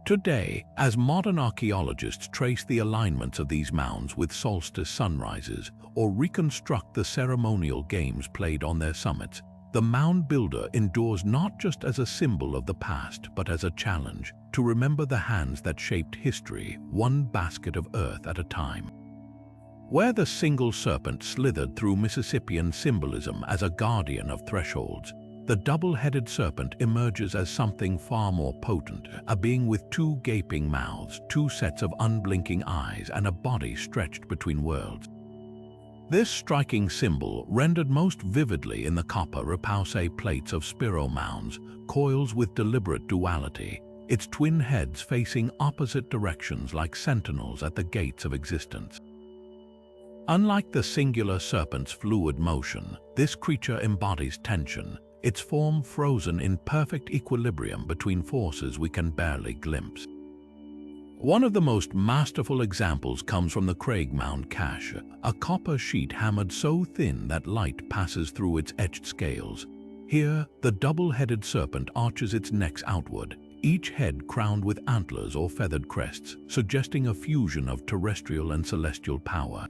Today, as modern archaeologists trace the alignments of these mounds with solstice sunrises or reconstruct the ceremonial games played on their summits, the mound builder endures not just as a symbol of the past but as a challenge to remember the hands that shaped history, one basket of earth at a time. Where the single serpent slithered through Mississippian symbolism as a guardian of thresholds, the double-headed serpent emerges as something far more potent, a being with two gaping mouths, two sets of unblinking eyes, and a body stretched between worlds. This striking symbol, rendered most vividly in the copper repoussé plates of Spiro Mounds, coils with deliberate duality, its twin heads facing opposite directions like sentinels at the gates of existence. Unlike the singular serpent's fluid motion, this creature embodies tension, its form frozen in perfect equilibrium between forces we can barely glimpse. One of the most masterful examples comes from the Craig Mound cache, a copper sheet hammered so thin that light passes through its etched scales. Here, the double-headed serpent arches its necks outward, each head crowned with antlers or feathered crests, suggesting a fusion of terrestrial and celestial power.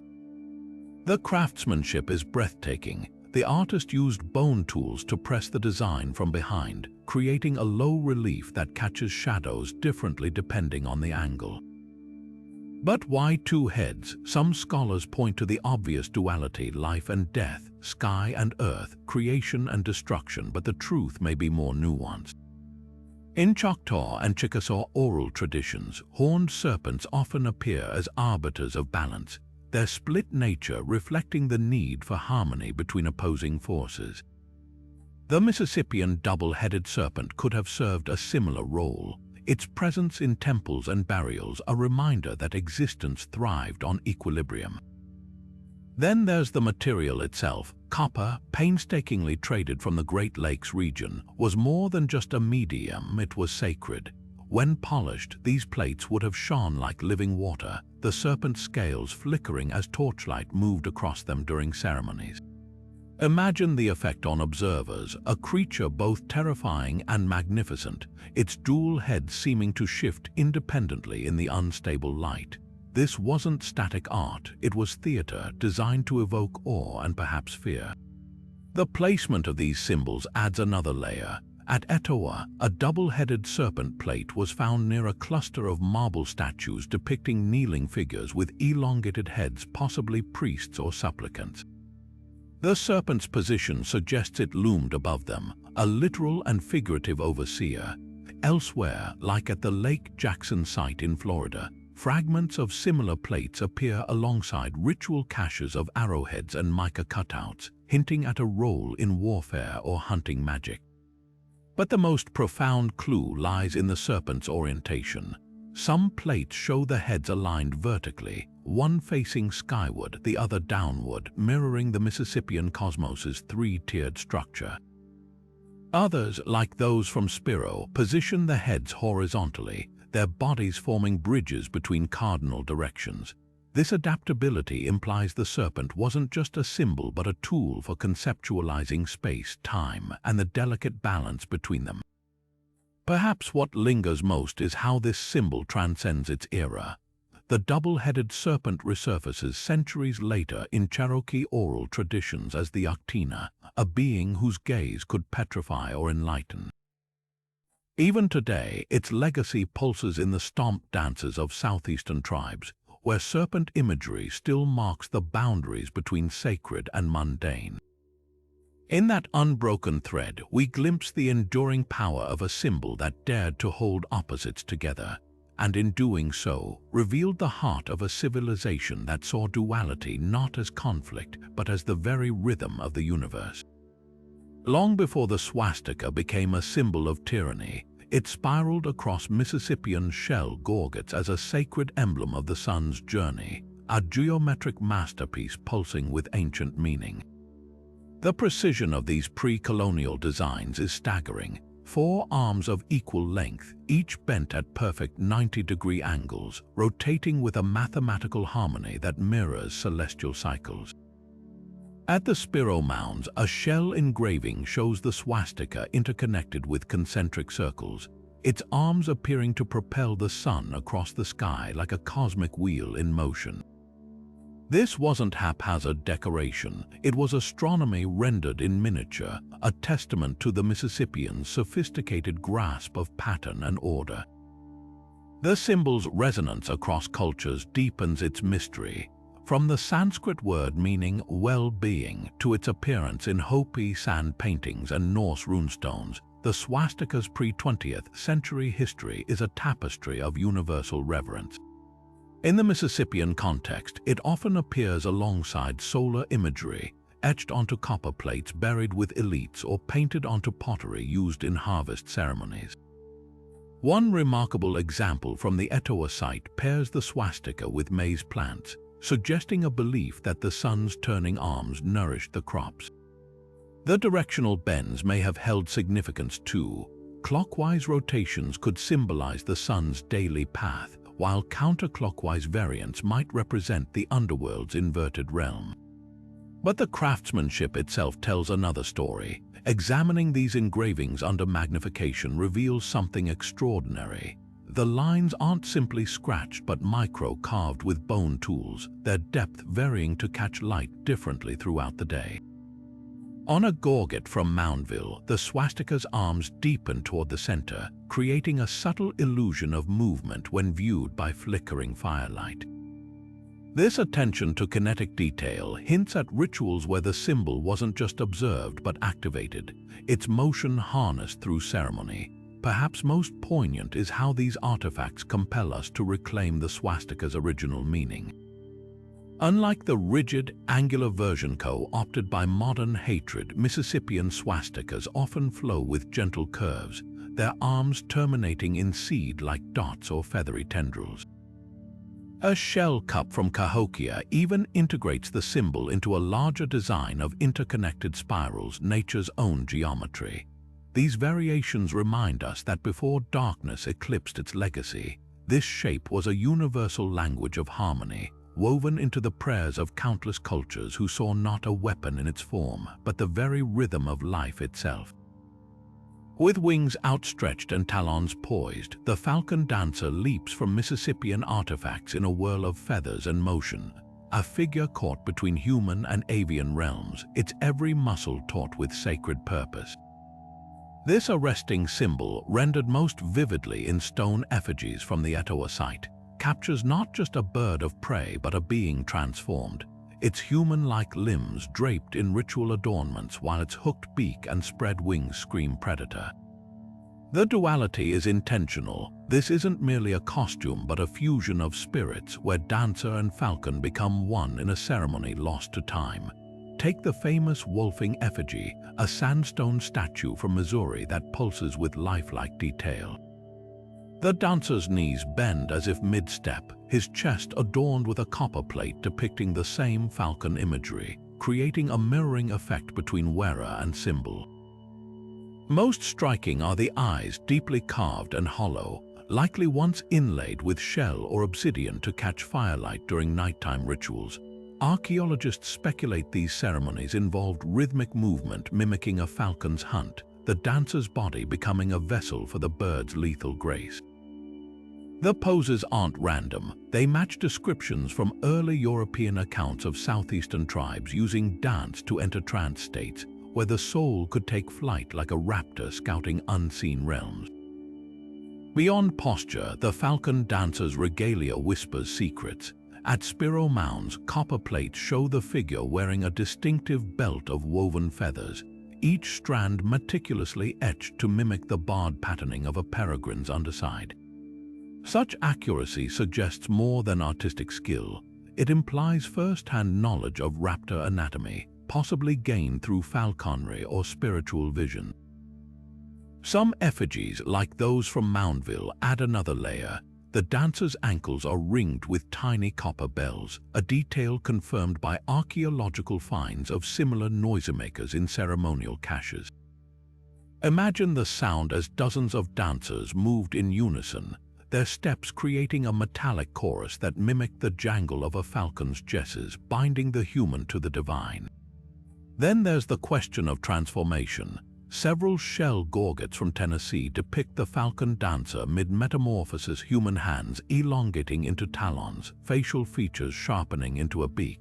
The craftsmanship is breathtaking. The artist used bone tools to press the design from behind, creating a low relief that catches shadows differently depending on the angle. But why two heads? Some scholars point to the obvious duality, life and death, sky and earth, creation and destruction, but the truth may be more nuanced. In Choctaw and Chickasaw oral traditions, horned serpents often appear as arbiters of balance, their split nature reflecting the need for harmony between opposing forces. The Mississippian double-headed serpent could have served a similar role, its presence in temples and burials a reminder that existence thrived on equilibrium. Then there's the material itself. Copper, painstakingly traded from the Great Lakes region, was more than just a medium, it was sacred. When polished, these plates would have shone like living water, the serpent's scales flickering as torchlight moved across them during ceremonies. Imagine the effect on observers, a creature both terrifying and magnificent, its dual heads seeming to shift independently in the unstable light. This wasn't static art, it was theater designed to evoke awe and perhaps fear. The placement of these symbols adds another layer. At Etowah, a double-headed serpent plate was found near a cluster of marble statues depicting kneeling figures with elongated heads, possibly priests or supplicants. The serpent's position suggests it loomed above them, a literal and figurative overseer. Elsewhere, like at the Lake Jackson site in Florida, fragments of similar plates appear alongside ritual caches of arrowheads and mica cutouts, hinting at a role in warfare or hunting magic. But the most profound clue lies in the serpent's orientation. Some plates show the heads aligned vertically, one facing skyward, the other downward, mirroring the Mississippian cosmos's three-tiered structure. Others, like those from Spiro, position the heads horizontally, their bodies forming bridges between cardinal directions. This adaptability implies the serpent wasn't just a symbol but a tool for conceptualizing space, time, and the delicate balance between them. Perhaps what lingers most is how this symbol transcends its era. The double-headed serpent resurfaces centuries later in Cherokee oral traditions as the Octina, a being whose gaze could petrify or enlighten. Even today, its legacy pulses in the stomp dances of southeastern tribes, where serpent imagery still marks the boundaries between sacred and mundane. In that unbroken thread, we glimpse the enduring power of a symbol that dared to hold opposites together, and in doing so, revealed the heart of a civilization that saw duality not as conflict, but as the very rhythm of the universe. Long before the swastika became a symbol of tyranny, it spiraled across Mississippian shell gorgets as a sacred emblem of the sun's journey, a geometric masterpiece pulsing with ancient meaning. The precision of these pre-colonial designs is staggering. 4 arms of equal length, each bent at perfect 90-degree angles, rotating with a mathematical harmony that mirrors celestial cycles. At the Spiro Mounds, a shell engraving shows the swastika interconnected with concentric circles, its arms appearing to propel the sun across the sky like a cosmic wheel in motion. This wasn't haphazard decoration, it was astronomy rendered in miniature, a testament to the Mississippians' sophisticated grasp of pattern and order. The symbol's resonance across cultures deepens its mystery, from the Sanskrit word meaning well-being to its appearance in Hopi sand paintings and Norse runestones. The swastika's pre-20th century history is a tapestry of universal reverence. In the Mississippian context, it often appears alongside solar imagery, etched onto copper plates buried with elites or painted onto pottery used in harvest ceremonies. One remarkable example from the Etowah site pairs the swastika with maize plants, suggesting a belief that the sun's turning arms nourished the crops. The directional bends may have held significance too. Clockwise rotations could symbolize the sun's daily path, while counterclockwise variants might represent the underworld's inverted realm. But the craftsmanship itself tells another story. Examining these engravings under magnification reveals something extraordinary. The lines aren't simply scratched but micro-carved with bone tools, their depth varying to catch light differently throughout the day. On a gorget from Moundville, the swastika's arms deepen toward the center, creating a subtle illusion of movement when viewed by flickering firelight. This attention to kinetic detail hints at rituals where the symbol wasn't just observed but activated, its motion harnessed through ceremony. Perhaps most poignant is how these artifacts compel us to reclaim the swastika's original meaning. Unlike the rigid, angular version co-opted by modern hatred, Mississippian swastikas often flow with gentle curves, their arms terminating in seed-like dots or feathery tendrils. A shell cup from Cahokia even integrates the symbol into a larger design of interconnected spirals, nature's own geometry. These variations remind us that before darkness eclipsed its legacy, this shape was a universal language of harmony, woven into the prayers of countless cultures who saw not a weapon in its form, but the very rhythm of life itself. With wings outstretched and talons poised, the falcon dancer leaps from Mississippian artifacts in a whirl of feathers and motion, a figure caught between human and avian realms, its every muscle taut with sacred purpose. This arresting symbol, rendered most vividly in stone effigies from the Etowah site, captures not just a bird of prey but a being transformed, its human-like limbs draped in ritual adornments while its hooked beak and spread wings scream predator. The duality is intentional. This isn't merely a costume but a fusion of spirits where dancer and falcon become one in a ceremony lost to time. Take the famous wolfing effigy, a sandstone statue from Missouri that pulses with lifelike detail. The dancer's knees bend as if mid-step, his chest adorned with a copper plate depicting the same falcon imagery, creating a mirroring effect between wearer and symbol. Most striking are the eyes, deeply carved and hollow, likely once inlaid with shell or obsidian to catch firelight during nighttime rituals. Archaeologists speculate these ceremonies involved rhythmic movement mimicking a falcon's hunt, the dancer's body becoming a vessel for the bird's lethal grace. The poses aren't random. They match descriptions from early European accounts of southeastern tribes using dance to enter trance states, where the soul could take flight like a raptor scouting unseen realms. Beyond posture, the falcon dancer's regalia whispers secrets. At Spiro Mounds, copper plates show the figure wearing a distinctive belt of woven feathers, each strand meticulously etched to mimic the barred patterning of a peregrine's underside. Such accuracy suggests more than artistic skill. It implies first-hand knowledge of raptor anatomy, possibly gained through falconry or spiritual vision. Some effigies, like those from Moundville, add another layer. The dancer's ankles are ringed with tiny copper bells, a detail confirmed by archaeological finds of similar noisemakers in ceremonial caches. Imagine the sound as dozens of dancers moved in unison, their steps creating a metallic chorus that mimicked the jangle of a falcon's jesses, binding the human to the divine. Then there's the question of transformation. Several shell gorgets from Tennessee depict the falcon dancer mid-metamorphosis, human hands elongating into talons, facial features sharpening into a beak.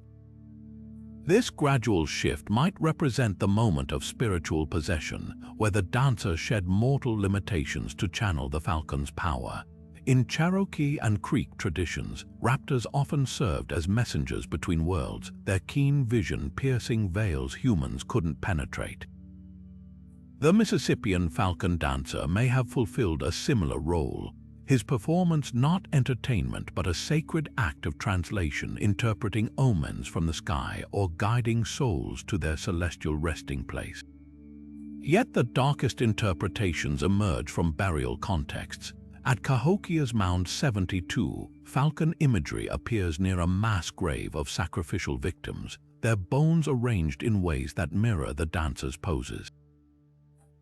This gradual shift might represent the moment of spiritual possession, where the dancer shed mortal limitations to channel the falcon's power. In Cherokee and Creek traditions, raptors often served as messengers between worlds, their keen vision piercing veils humans couldn't penetrate. The Mississippian falcon dancer may have fulfilled a similar role, his performance not entertainment but a sacred act of translation, interpreting omens from the sky or guiding souls to their celestial resting place. Yet the darkest interpretations emerge from burial contexts. At Cahokia's Mound 72, falcon imagery appears near a mass grave of sacrificial victims, their bones arranged in ways that mirror the dancer's poses.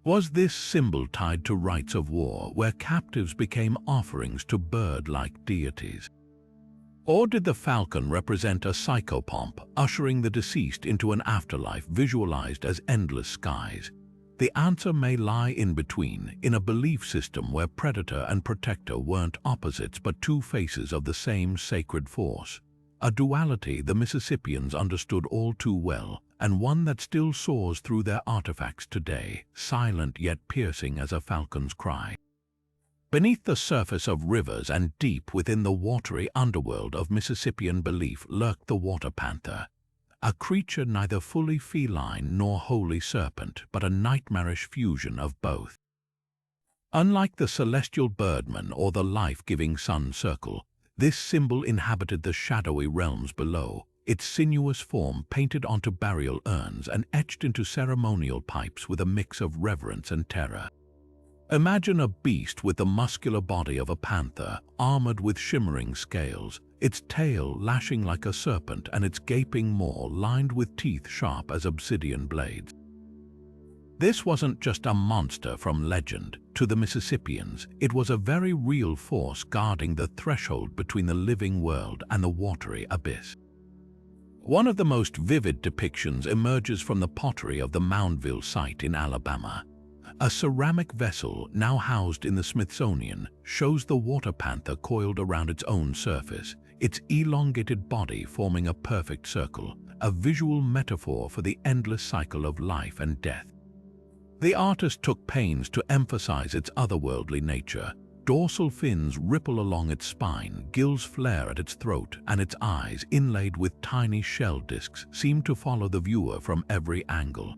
Was this symbol tied to rites of war, where captives became offerings to bird-like deities? Or did the falcon represent a psychopomp, ushering the deceased into an afterlife visualized as endless skies? The answer may lie in between, in a belief system where predator and protector weren't opposites but two faces of the same sacred force. A duality the Mississippians understood all too well, and one that still soars through their artifacts today, silent yet piercing as a falcon's cry. Beneath the surface of rivers and deep within the watery underworld of Mississippian belief lurked the water panther, a creature neither fully feline nor wholly serpent, but a nightmarish fusion of both. Unlike the celestial birdman or the life-giving sun circle, this symbol inhabited the shadowy realms below, its sinuous form painted onto burial urns and etched into ceremonial pipes with a mix of reverence and terror. Imagine a beast with the muscular body of a panther, armored with shimmering scales, its tail lashing like a serpent and its gaping maw lined with teeth sharp as obsidian blades. This wasn't just a monster from legend. To the Mississippians, it was a very real force guarding the threshold between the living world and the watery abyss. One of the most vivid depictions emerges from the pottery of the Moundville site in Alabama. A ceramic vessel, now housed in the Smithsonian, shows the water panther coiled around its own surface, its elongated body forming a perfect circle, a visual metaphor for the endless cycle of life and death. The artist took pains to emphasize its otherworldly nature. Dorsal fins ripple along its spine, gills flare at its throat, and its eyes, inlaid with tiny shell discs, seem to follow the viewer from every angle.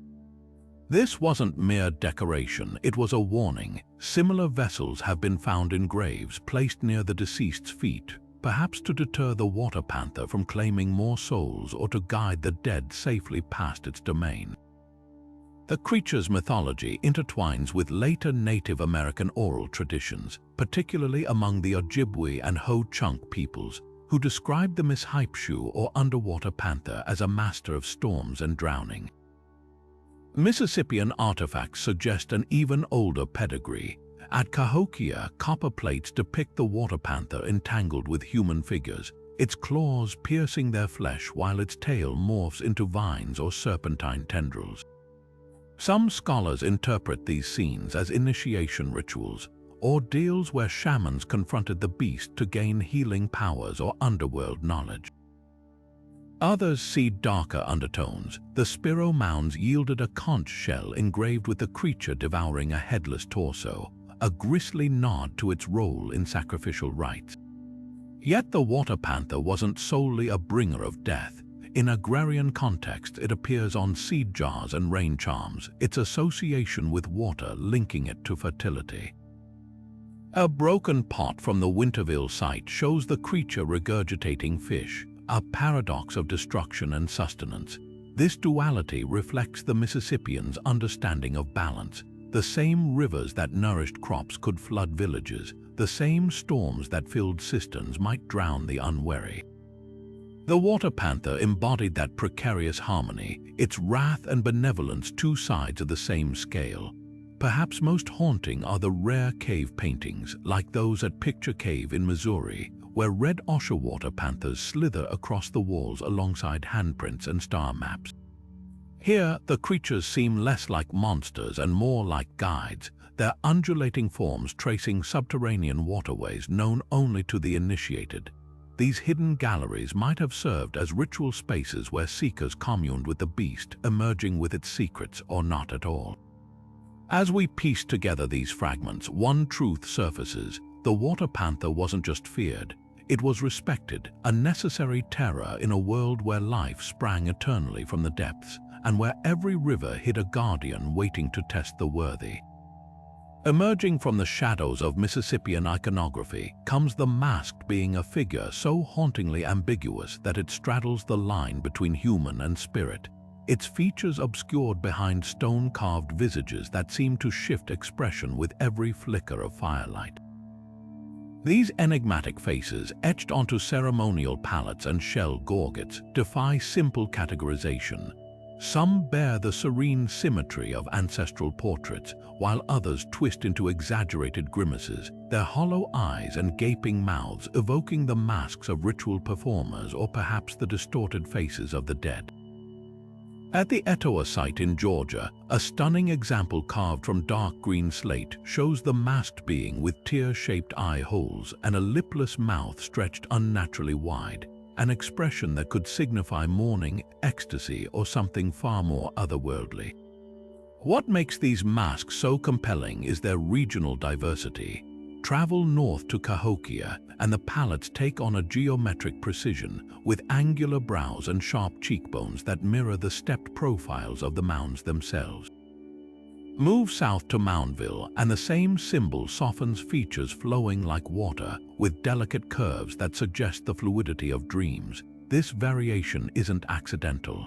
This wasn't mere decoration, it was a warning. Similar vessels have been found in graves placed near the deceased's feet, perhaps to deter the water panther from claiming more souls or to guide the dead safely past its domain. The creature's mythology intertwines with later Native American oral traditions, particularly among the Ojibwe and Ho-Chunk peoples, who described the Mishipshu or underwater panther as a master of storms and drowning. Mississippian artifacts suggest an even older pedigree. At Cahokia, copper plates depict the water panther entangled with human figures, its claws piercing their flesh while its tail morphs into vines or serpentine tendrils. Some scholars interpret these scenes as initiation rituals, ordeals where shamans confronted the beast to gain healing powers or underworld knowledge. Others see darker undertones. The Spiro mounds yielded a conch shell engraved with the creature devouring a headless torso, a grisly nod to its role in sacrificial rites. Yet the water panther wasn't solely a bringer of death. In agrarian context, it appears on seed jars and rain charms, its association with water linking it to fertility. A broken pot from the Winterville site shows the creature regurgitating fish, a paradox of destruction and sustenance. This duality reflects the Mississippians' understanding of balance. The same rivers that nourished crops could flood villages, the same storms that filled cisterns might drown the unwary. The water panther embodied that precarious harmony, its wrath and benevolence two sides of the same scale. Perhaps most haunting are the rare cave paintings, like those at Picture Cave in Missouri, where red ochre water panthers slither across the walls alongside handprints and star maps. Here, the creatures seem less like monsters and more like guides, their undulating forms tracing subterranean waterways known only to the initiated. These hidden galleries might have served as ritual spaces where seekers communed with the beast, emerging with its secrets or not at all. As we piece together these fragments, one truth surfaces: the water panther wasn't just feared, it was respected, a necessary terror in a world where life sprang eternally from the depths, and where every river hid a guardian waiting to test the worthy. Emerging from the shadows of Mississippian iconography comes the masked being, a figure so hauntingly ambiguous that it straddles the line between human and spirit, its features obscured behind stone-carved visages that seem to shift expression with every flicker of firelight. These enigmatic faces, etched onto ceremonial palettes and shell gorgets, defy simple categorization. Some bear the serene symmetry of ancestral portraits, while others twist into exaggerated grimaces, their hollow eyes and gaping mouths evoking the masks of ritual performers or perhaps the distorted faces of the dead. At the Etowah site in Georgia, a stunning example carved from dark green slate shows the masked being with tear-shaped eye holes and a lipless mouth stretched unnaturally wide, an expression that could signify mourning, ecstasy, or something far more otherworldly. What makes these masks so compelling is their regional diversity. Travel north to Cahokia, and the palettes take on a geometric precision, with angular brows and sharp cheekbones that mirror the stepped profiles of the mounds themselves. Move south to Moundville, and the same symbol softens features flowing like water, with delicate curves that suggest the fluidity of dreams. This variation isn't accidental.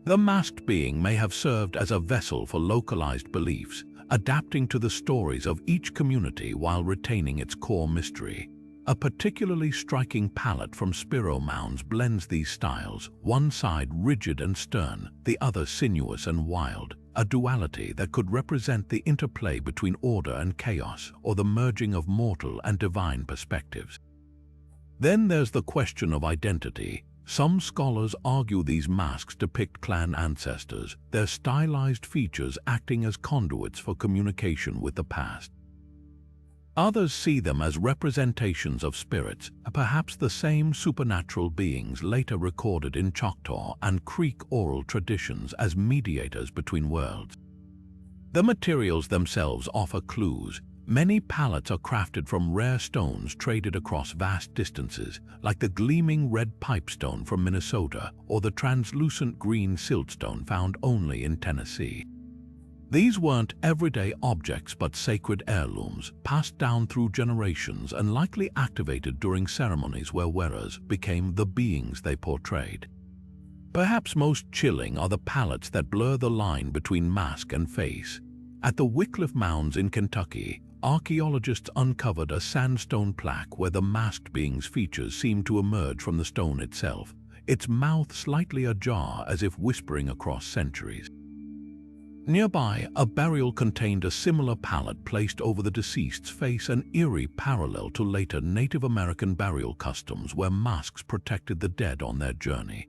The masked being may have served as a vessel for localized beliefs, adapting to the stories of each community while retaining its core mystery. A particularly striking palette from Spiro mounds blends these styles, one side rigid and stern, the other sinuous and wild, a duality that could represent the interplay between order and chaos, or the merging of mortal and divine perspectives. Then there's the question of identity. Some scholars argue these masks depict clan ancestors, their stylized features acting as conduits for communication with the past. Others see them as representations of spirits, perhaps the same supernatural beings later recorded in Choctaw and Creek oral traditions as mediators between worlds. The materials themselves offer clues. Many palettes are crafted from rare stones traded across vast distances, like the gleaming red pipestone from Minnesota or the translucent green siltstone found only in Tennessee. These weren't everyday objects but sacred heirlooms, passed down through generations and likely activated during ceremonies where wearers became the beings they portrayed. Perhaps most chilling are the palettes that blur the line between mask and face. At the Wycliffe Mounds in Kentucky, archaeologists uncovered a sandstone plaque where the masked being's features seemed to emerge from the stone itself, its mouth slightly ajar as if whispering across centuries. Nearby, a burial contained a similar palette placed over the deceased's face, an eerie parallel to later Native American burial customs where masks protected the dead on their journey.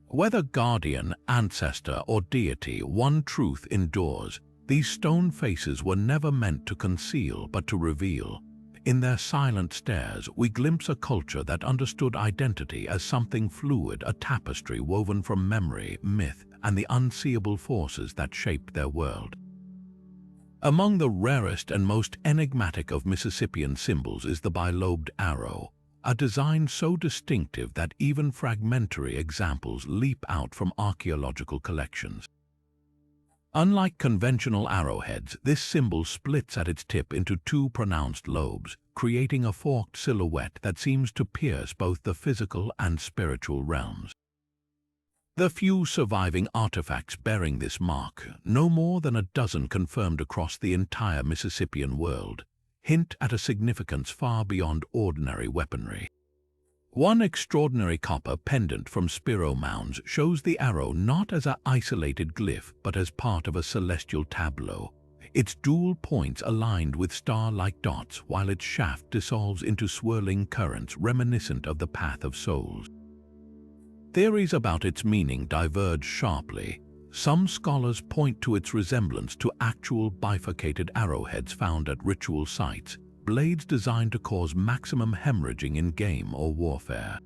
Whether guardian, ancestor, or deity, one truth endures: these stone faces were never meant to conceal but to reveal. In their silent stares, we glimpse a culture that understood identity as something fluid, a tapestry woven from memory, myth, and the unseeable forces that shaped their world. Among the rarest and most enigmatic of Mississippian symbols is the bilobed arrow, a design so distinctive that even fragmentary examples leap out from archaeological collections. Unlike conventional arrowheads, this symbol splits at its tip into two pronounced lobes, creating a forked silhouette that seems to pierce both the physical and spiritual realms. The few surviving artifacts bearing this mark, no more than a dozen confirmed across the entire Mississippian world, hint at a significance far beyond ordinary weaponry. One extraordinary copper pendant from Spiro Mounds shows the arrow not as an isolated glyph but as part of a celestial tableau, its dual points aligned with star-like dots while its shaft dissolves into swirling currents reminiscent of the path of souls. Theories about its meaning diverge sharply. Some scholars point to its resemblance to actual bifurcated arrowheads found at ritual sites, blades designed to cause maximum hemorrhaging in game or warfare.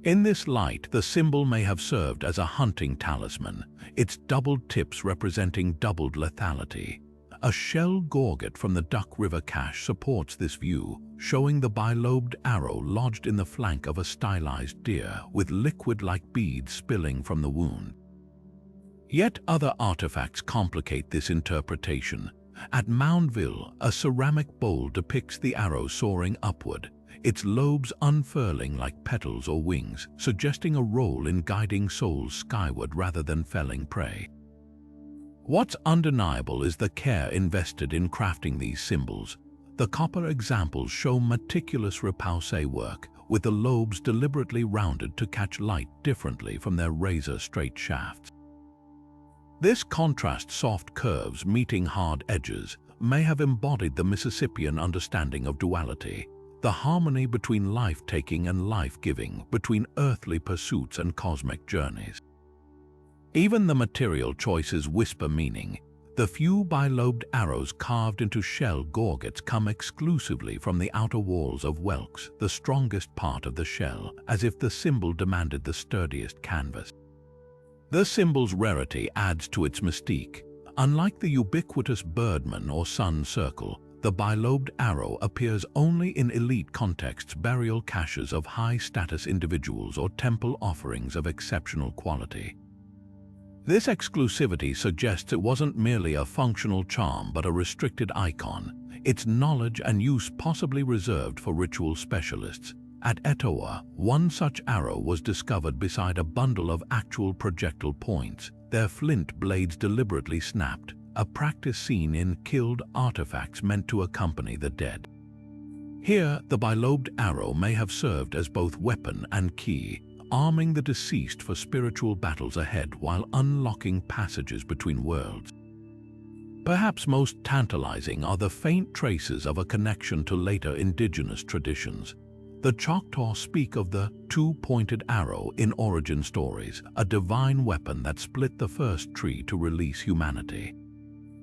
In this light, the symbol may have served as a hunting talisman, its doubled tips representing doubled lethality. A shell gorget from the Duck River cache supports this view, showing the bilobed arrow lodged in the flank of a stylized deer with liquid-like beads spilling from the wound. Yet other artifacts complicate this interpretation. At Moundville, a ceramic bowl depicts the arrow soaring upward, its lobes unfurling like petals or wings, suggesting a role in guiding souls skyward rather than felling prey. What's undeniable is the care invested in crafting these symbols. The copper examples show meticulous repoussé work, with the lobes deliberately rounded to catch light differently from their razor-straight shafts. This contrasts soft curves meeting hard edges may have embodied the Mississippian understanding of duality, the harmony between life-taking and life-giving, between earthly pursuits and cosmic journeys. Even the material choices whisper meaning. The few bilobed arrows carved into shell gorgets come exclusively from the outer walls of whelks, the strongest part of the shell, as if the symbol demanded the sturdiest canvas. The symbol's rarity adds to its mystique. Unlike the ubiquitous birdman or sun circle, the bilobed arrow appears only in elite contexts, burial caches of high-status individuals, or temple offerings of exceptional quality. This exclusivity suggests it wasn't merely a functional charm but a restricted icon, its knowledge and use possibly reserved for ritual specialists. At Etowah, one such arrow was discovered beside a bundle of actual projectile points, their flint blades deliberately snapped, a practice seen in killed artifacts meant to accompany the dead. Here, the bilobed arrow may have served as both weapon and key, arming the deceased for spiritual battles ahead while unlocking passages between worlds. Perhaps most tantalizing are the faint traces of a connection to later indigenous traditions. The Choctaw speak of the two-pointed arrow in origin stories, a divine weapon that split the first tree to release humanity.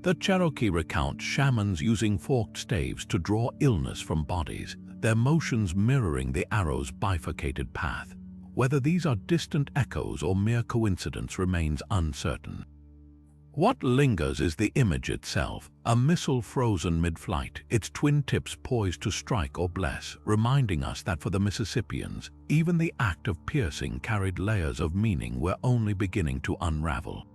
The Cherokee recount shamans using forked staves to draw illness from bodies, their motions mirroring the arrow's bifurcated path. Whether these are distant echoes or mere coincidence remains uncertain. What lingers is the image itself, a missile frozen mid-flight, its twin tips poised to strike or bless, reminding us that for the Mississippians, even the act of piercing carried layers of meaning we're only beginning to unravel.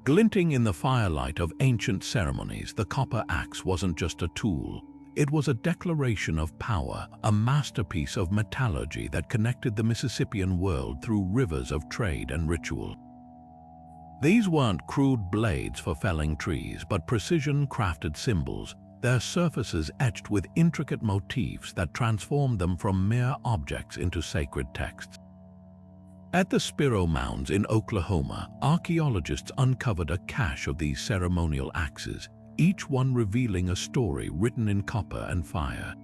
Glinting in the firelight of ancient ceremonies, the copper axe wasn't just a tool. It was a declaration of power, a masterpiece of metallurgy that connected the Mississippian world through rivers of trade and ritual. These weren't crude blades for felling trees, but precision-crafted symbols, their surfaces etched with intricate motifs that transformed them from mere objects into sacred texts. At the Spiro Mounds in Oklahoma, archaeologists uncovered a cache of these ceremonial axes, each one revealing a story written in copper and fire.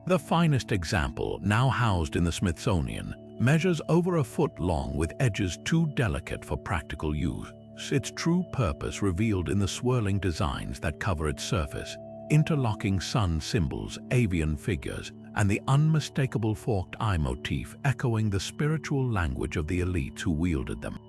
The finest example, now housed in the Smithsonian, measures over a foot long with edges too delicate for practical use, its true purpose revealed in the swirling designs that cover its surface, interlocking sun symbols, avian figures, and the unmistakable forked eye motif echoing the spiritual language of the elites who wielded them.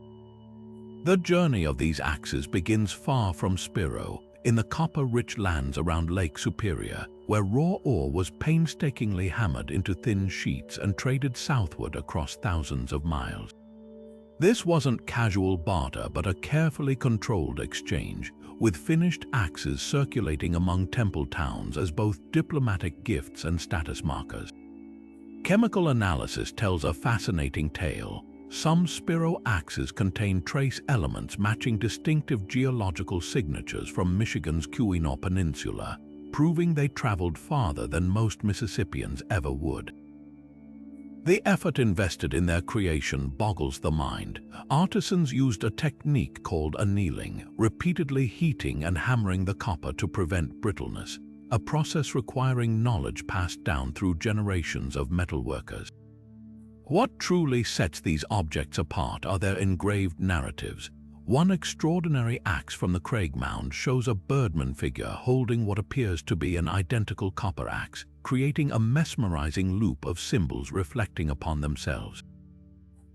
The journey of these axes begins far from Spiro, in the copper-rich lands around Lake Superior, where raw ore was painstakingly hammered into thin sheets and traded southward across thousands of miles. This wasn't casual barter, but a carefully controlled exchange, with finished axes circulating among temple towns as both diplomatic gifts and status markers. Chemical analysis tells a fascinating tale. Some Spiro axes contain trace elements matching distinctive geological signatures from Michigan's Keweenaw Peninsula, proving they traveled farther than most Mississippians ever would. The effort invested in their creation boggles the mind. Artisans used a technique called annealing, repeatedly heating and hammering the copper to prevent brittleness, a process requiring knowledge passed down through generations of metalworkers. What truly sets these objects apart are their engraved narratives. One extraordinary axe from the Craig Mound shows a birdman figure holding what appears to be an identical copper axe, creating a mesmerizing loop of symbols reflecting upon themselves.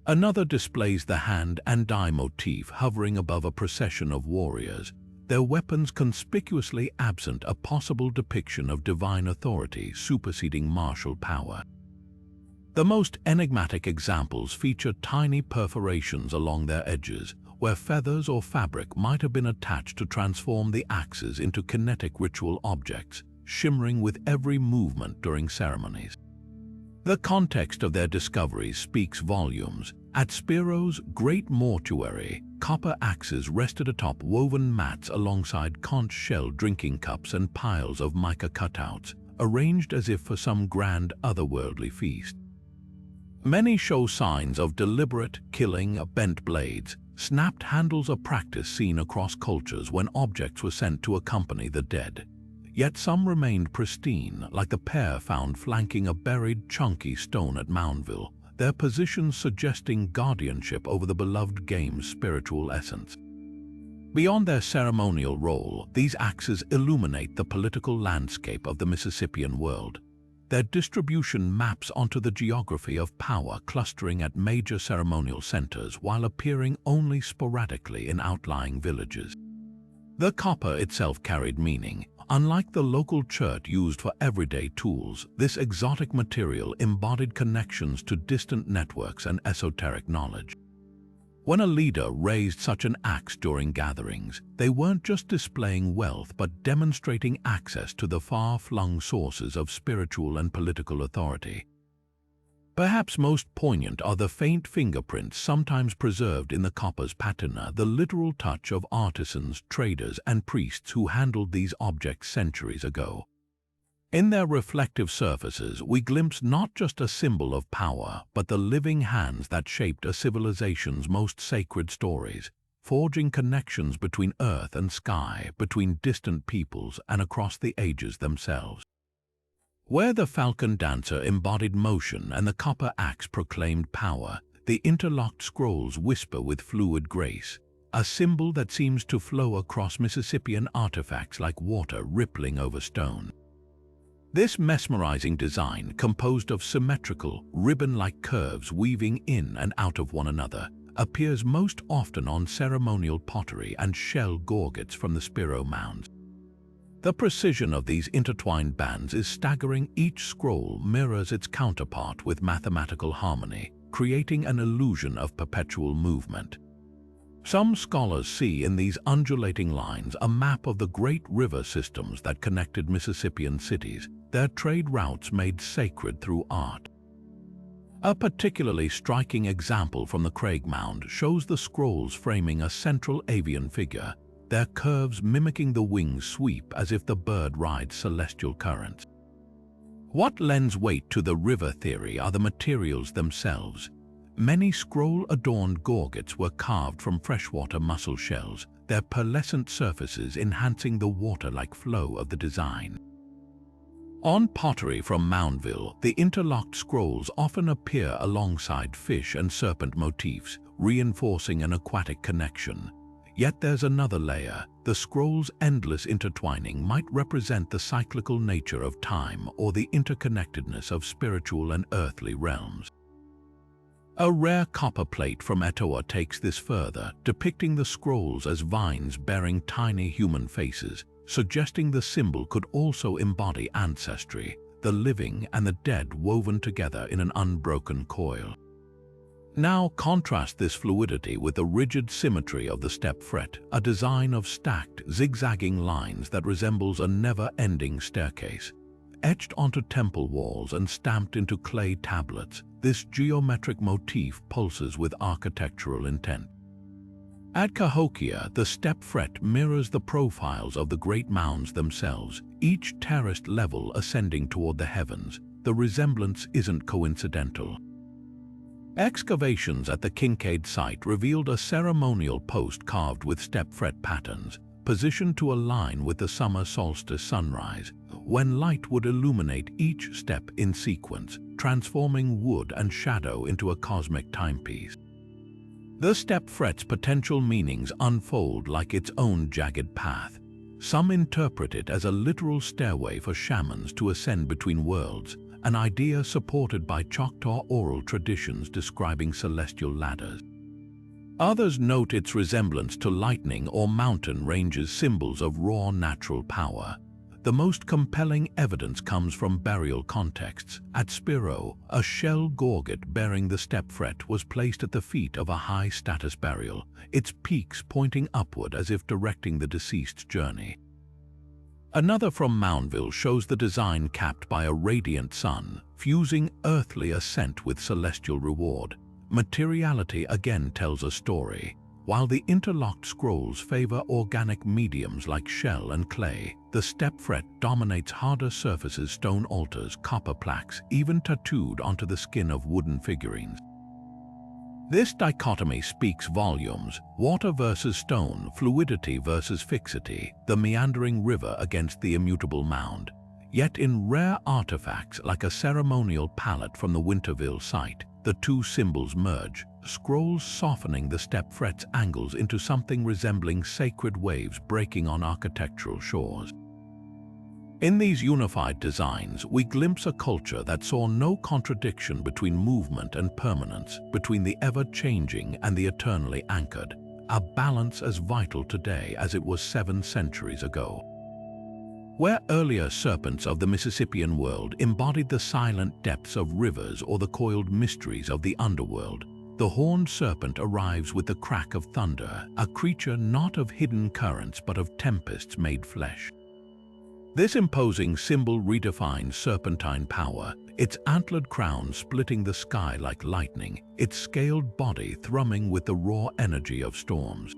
Another displays the hand and die motif hovering above a procession of warriors, their weapons conspicuously absent, a possible depiction of divine authority superseding martial power. The most enigmatic examples feature tiny perforations along their edges, where feathers or fabric might have been attached to transform the axes into kinetic ritual objects, shimmering with every movement during ceremonies. The context of their discoveries speaks volumes. At Spiro's Great Mortuary, copper axes rested atop woven mats alongside conch shell drinking cups and piles of mica cutouts, arranged as if for some grand otherworldly feast. Many show signs of deliberate killing, bent blades, snapped handles, a practice seen across cultures when objects were sent to accompany the dead. Yet some remained pristine, like the pair found flanking a buried Chunkee stone at Moundville, their positions suggesting guardianship over the beloved game's spiritual essence. Beyond their ceremonial role, these axes illuminate the political landscape of the Mississippian world. Their distribution maps onto the geography of power, clustering at major ceremonial centers while appearing only sporadically in outlying villages. The copper itself carried meaning. Unlike the local chert used for everyday tools, this exotic material embodied connections to distant networks and esoteric knowledge. When a leader raised such an axe during gatherings, they weren't just displaying wealth but demonstrating access to the far-flung sources of spiritual and political authority. Perhaps most poignant are the faint fingerprints sometimes preserved in the copper's patina, the literal touch of artisans, traders, and priests who handled these objects centuries ago. In their reflective surfaces, we glimpse not just a symbol of power, but the living hands that shaped a civilization's most sacred stories, forging connections between earth and sky, between distant peoples and across the ages themselves. Where the falcon dancer embodied motion and the copper axe proclaimed power, the interlocked scrolls whisper with fluid grace, a symbol that seems to flow across Mississippian artifacts like water rippling over stone. This mesmerizing design, composed of symmetrical, ribbon-like curves weaving in and out of one another, appears most often on ceremonial pottery and shell gorgets from the Spiro mounds. The precision of these intertwined bands is staggering. Each scroll mirrors its counterpart with mathematical harmony, creating an illusion of perpetual movement. Some scholars see in these undulating lines a map of the great river systems that connected Mississippian cities, their trade routes made sacred through art. A particularly striking example from the Craig Mound shows the scrolls framing a central avian figure, their curves mimicking the wings sweep as if the bird rides celestial currents. What lends weight to the river theory are the materials themselves. Many scroll-adorned gorgets were carved from freshwater mussel shells, their pearlescent surfaces enhancing the water-like flow of the design. On pottery from Moundville, the interlocked scrolls often appear alongside fish and serpent motifs, reinforcing an aquatic connection. Yet there's another layer. The scroll's endless intertwining might represent the cyclical nature of time or the interconnectedness of spiritual and earthly realms. A rare copper plate from Etowah takes this further, depicting the scrolls as vines bearing tiny human faces, suggesting the symbol could also embody ancestry, the living and the dead woven together in an unbroken coil. Now contrast this fluidity with the rigid symmetry of the step fret, a design of stacked, zigzagging lines that resembles a never-ending staircase. Etched onto temple walls and stamped into clay tablets, this geometric motif pulses with architectural intent. At Cahokia, the step fret mirrors the profiles of the great mounds themselves, each terraced level ascending toward the heavens. The resemblance isn't coincidental. Excavations at the Kincaid site revealed a ceremonial post carved with step fret patterns, positioned to align with the summer solstice sunrise, when light would illuminate each step in sequence, transforming wood and shadow into a cosmic timepiece. The step fret's potential meanings unfold like its own jagged path. Some interpret it as a literal stairway for shamans to ascend between worlds, an idea supported by Choctaw oral traditions describing celestial ladders. Others note its resemblance to lightning or mountain ranges, symbols of raw natural power. The most compelling evidence comes from burial contexts. At Spiro, a shell gorget bearing the step fret was placed at the feet of a high-status burial, its peaks pointing upward as if directing the deceased's journey. Another from Moundville shows the design capped by a radiant sun, fusing earthly ascent with celestial reward. Materiality again tells a story. While the interlocked scrolls favor organic mediums like shell and clay, the step fret dominates harder surfaces, stone altars, copper plaques, even tattooed onto the skin of wooden figurines. This dichotomy speaks volumes: water versus stone, fluidity versus fixity, the meandering river against the immutable mound. Yet in rare artifacts like a ceremonial palette from the Winterville site, the two symbols merge, scrolls softening the step fret's angles into something resembling sacred waves breaking on architectural shores. In these unified designs, we glimpse a culture that saw no contradiction between movement and permanence, between the ever-changing and the eternally anchored, a balance as vital today as it was 7 centuries ago. Where earlier serpents of the Mississippian world embodied the silent depths of rivers or the coiled mysteries of the underworld, the horned serpent arrives with the crack of thunder, a creature not of hidden currents but of tempests made flesh. This imposing symbol redefines serpentine power, its antlered crown splitting the sky like lightning, its scaled body thrumming with the raw energy of storms.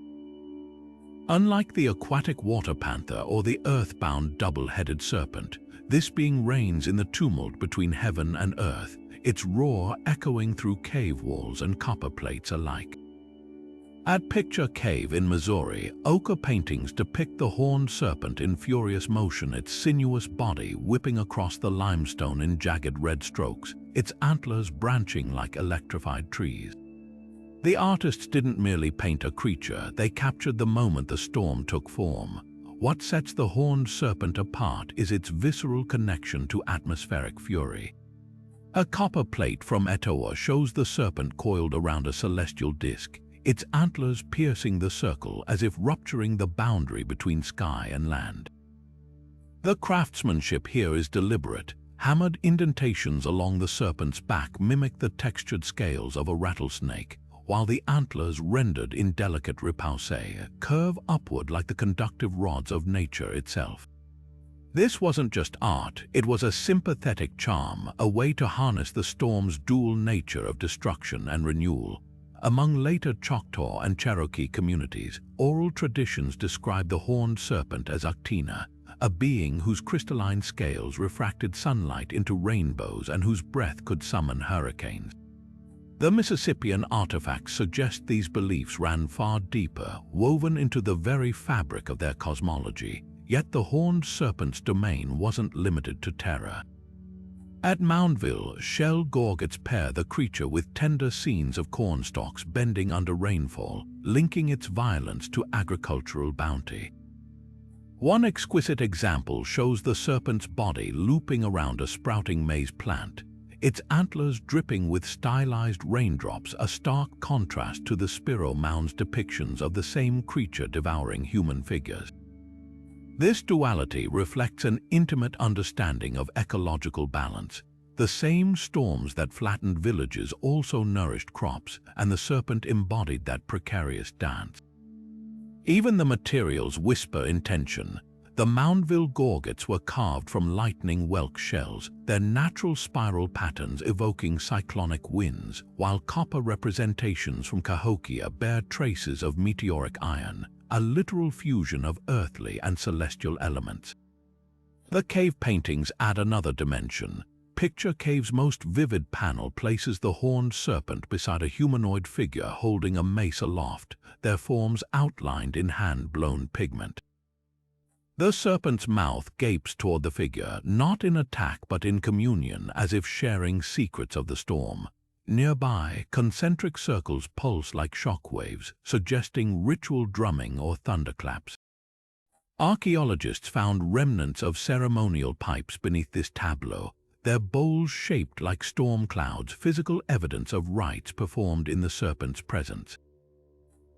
Unlike the aquatic water panther or the earth-bound double-headed serpent, This being reigns in the tumult between heaven and earth, its roar echoing through cave walls and copper plates alike. At Picture Cave in Missouri, ochre paintings depict the horned serpent in furious motion, its sinuous body whipping across the limestone in jagged red strokes, its antlers branching like electrified trees. The artists didn't merely paint a creature, they captured the moment the storm took form. What sets the horned serpent apart is its visceral connection to atmospheric fury. A copper plate from Etowah shows the serpent coiled around a celestial disk, its antlers piercing the circle as if rupturing the boundary between sky and land. The craftsmanship here is deliberate. Hammered indentations along the serpent's back mimic the textured scales of a rattlesnake, while the antlers, rendered in delicate repousse, curve upward like the conductive rods of nature itself. This wasn't just art, it was a sympathetic charm, a way to harness the storm's dual nature of destruction and renewal. Among later Choctaw and Cherokee communities, oral traditions describe the horned serpent as Actina, a being whose crystalline scales refracted sunlight into rainbows and whose breath could summon hurricanes. The Mississippian artifacts suggest these beliefs ran far deeper, woven into the very fabric of their cosmology, yet the horned serpent's domain wasn't limited to terror. At Moundville, shell gorgets pair the creature with tender scenes of cornstalks bending under rainfall, linking its violence to agricultural bounty. One exquisite example shows the serpent's body looping around a sprouting maize plant, its antlers dripping with stylized raindrops, a stark contrast to the Spiro Mound's depictions of the same creature devouring human figures. This duality reflects an intimate understanding of ecological balance. The same storms that flattened villages also nourished crops, and the serpent embodied that precarious dance. Even the materials whisper intention. The Moundville gorgets were carved from lightning whelk shells, their natural spiral patterns evoking cyclonic winds, while copper representations from Cahokia bear traces of meteoric iron, a literal fusion of earthly and celestial elements. The cave paintings add another dimension. Picture Cave's most vivid panel places the horned serpent beside a humanoid figure holding a mace aloft, their forms outlined in hand-blown pigment. The serpent's mouth gapes toward the figure, not in attack but in communion, as if sharing secrets of the storm. Nearby, concentric circles pulse like shock waves, suggesting ritual drumming or thunderclaps. Archaeologists found remnants of ceremonial pipes beneath this tableau, their bowls shaped like storm clouds, physical evidence of rites performed in the serpent's presence.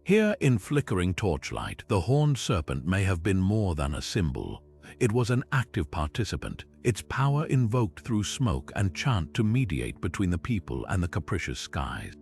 Here, in flickering torchlight, the horned serpent may have been more than a symbol. It was an active participant, its power invoked through smoke and chant to mediate between the people and the capricious skies.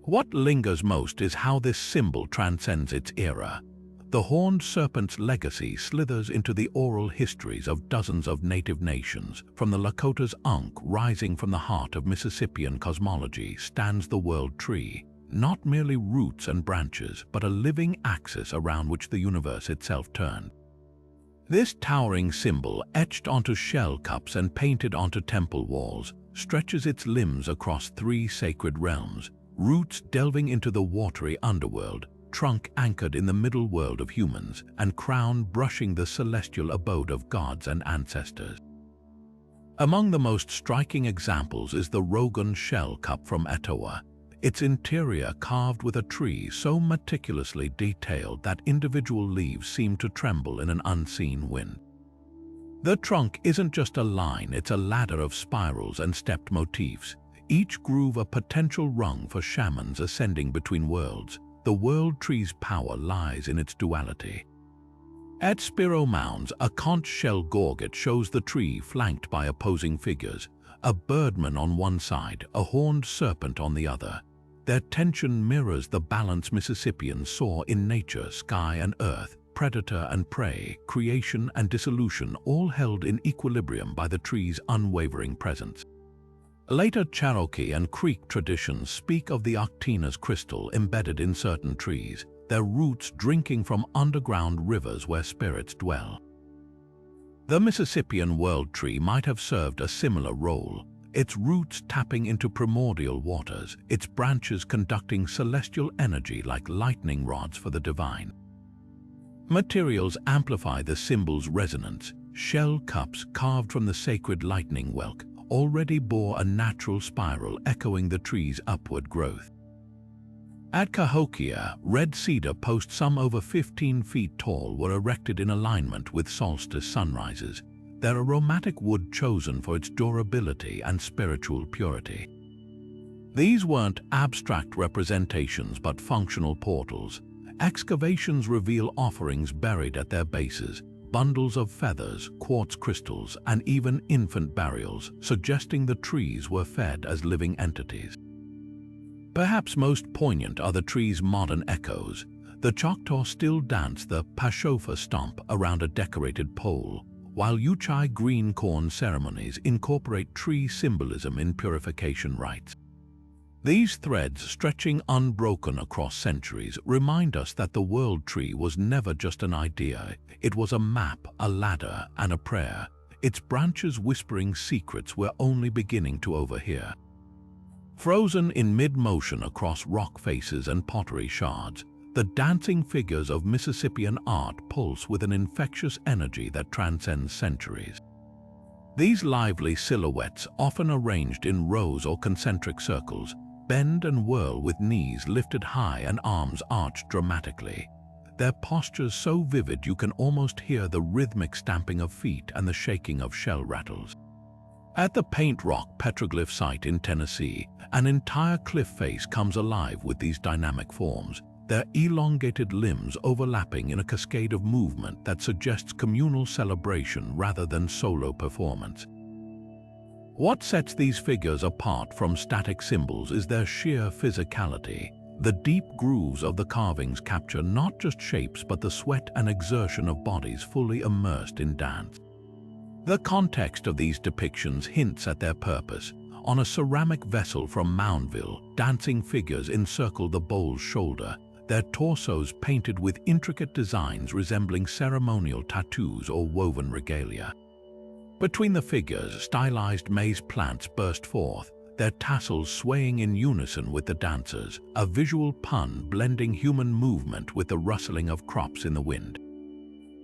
What lingers most is how this symbol transcends its era. The horned serpent's legacy slithers into the oral histories of dozens of native nations. From the Lakota's Ankh rising from the heart of Mississippian cosmology stands the world tree, not merely roots and branches, but a living axis around which the universe itself turned. This towering symbol, etched onto shell cups and painted onto temple walls, stretches its limbs across three sacred realms, roots delving into the watery underworld, trunk anchored in the middle world of humans, and crown brushing the celestial abode of gods and ancestors. Among the most striking examples is the Rogan shell cup from Etowah, its interior carved with a tree so meticulously detailed that individual leaves seem to tremble in an unseen wind. The trunk isn't just a line, it's a ladder of spirals and stepped motifs, each groove a potential rung for shamans ascending between worlds. The world tree's power lies in its duality. At Spiro Mounds, a conch shell gorget shows the tree flanked by opposing figures, a birdman on one side, a horned serpent on the other. Their tension mirrors the balance Mississippians saw in nature, sky and earth, predator and prey, creation and dissolution, all held in equilibrium by the tree's unwavering presence. Later Cherokee and Creek traditions speak of the Actina's crystal embedded in certain trees, their roots drinking from underground rivers where spirits dwell. The Mississippian world tree might have served a similar role, its roots tapping into primordial waters, its branches conducting celestial energy like lightning rods for the divine. Materials amplify the symbol's resonance. Shell cups carved from the sacred lightning whelk already bore a natural spiral echoing the tree's upward growth. At Cahokia, red cedar posts some over 15 feet tall were erected in alignment with solstice sunrises, their aromatic wood chosen for its durability and spiritual purity. These weren't abstract representations but functional portals. Excavations reveal offerings buried at their bases, bundles of feathers, quartz crystals, and even infant burials, suggesting the trees were fed as living entities. Perhaps most poignant are the tree's modern echoes. The Choctaw still dance the pashofa stomp around a decorated pole, while Uchai green corn ceremonies incorporate tree symbolism in purification rites. These threads, stretching unbroken across centuries, remind us that the world tree was never just an idea. It was a map, a ladder, and a prayer, its branches whispering secrets we're only beginning to overhear. Frozen in mid-motion across rock faces and pottery shards, the dancing figures of Mississippian art pulse with an infectious energy that transcends centuries. These lively silhouettes, often arranged in rows or concentric circles, bend and whirl with knees lifted high and arms arched dramatically. Their postures so vivid you can almost hear the rhythmic stamping of feet and the shaking of shell rattles. At the Paint Rock petroglyph site in Tennessee, an entire cliff face comes alive with these dynamic forms, their elongated limbs overlapping in a cascade of movement that suggests communal celebration rather than solo performance. What sets these figures apart from static symbols is their sheer physicality. The deep grooves of the carvings capture not just shapes but the sweat and exertion of bodies fully immersed in dance. The context of these depictions hints at their purpose. On a ceramic vessel from Moundville, dancing figures encircle the bowl's shoulder, their torsos painted with intricate designs resembling ceremonial tattoos or woven regalia. Between the figures, stylized maize plants burst forth, their tassels swaying in unison with the dancers, a visual pun blending human movement with the rustling of crops in the wind.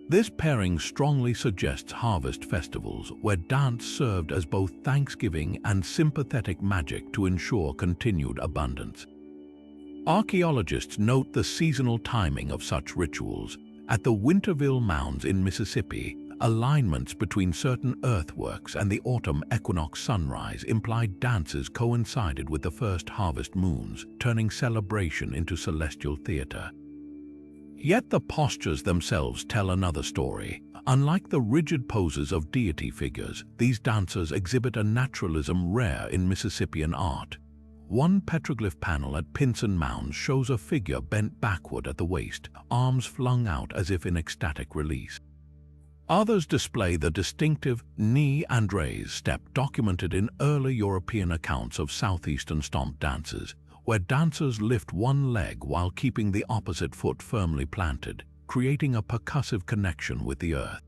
This pairing strongly suggests harvest festivals where dance served as both thanksgiving and sympathetic magic to ensure continued abundance. Archaeologists note the seasonal timing of such rituals. At the Winterville Mounds in Mississippi, alignments between certain earthworks and the autumn equinox sunrise implied dances coincided with the first harvest moons, turning celebration into celestial theater. Yet the postures themselves tell another story. Unlike the rigid poses of deity figures, these dancers exhibit a naturalism rare in Mississippian art. One petroglyph panel at Pinson Mound shows a figure bent backward at the waist, arms flung out as if in ecstatic release. Others display the distinctive knee and raise step documented in early European accounts of southeastern stomp dances, where dancers lift one leg while keeping the opposite foot firmly planted, creating a percussive connection with the earth.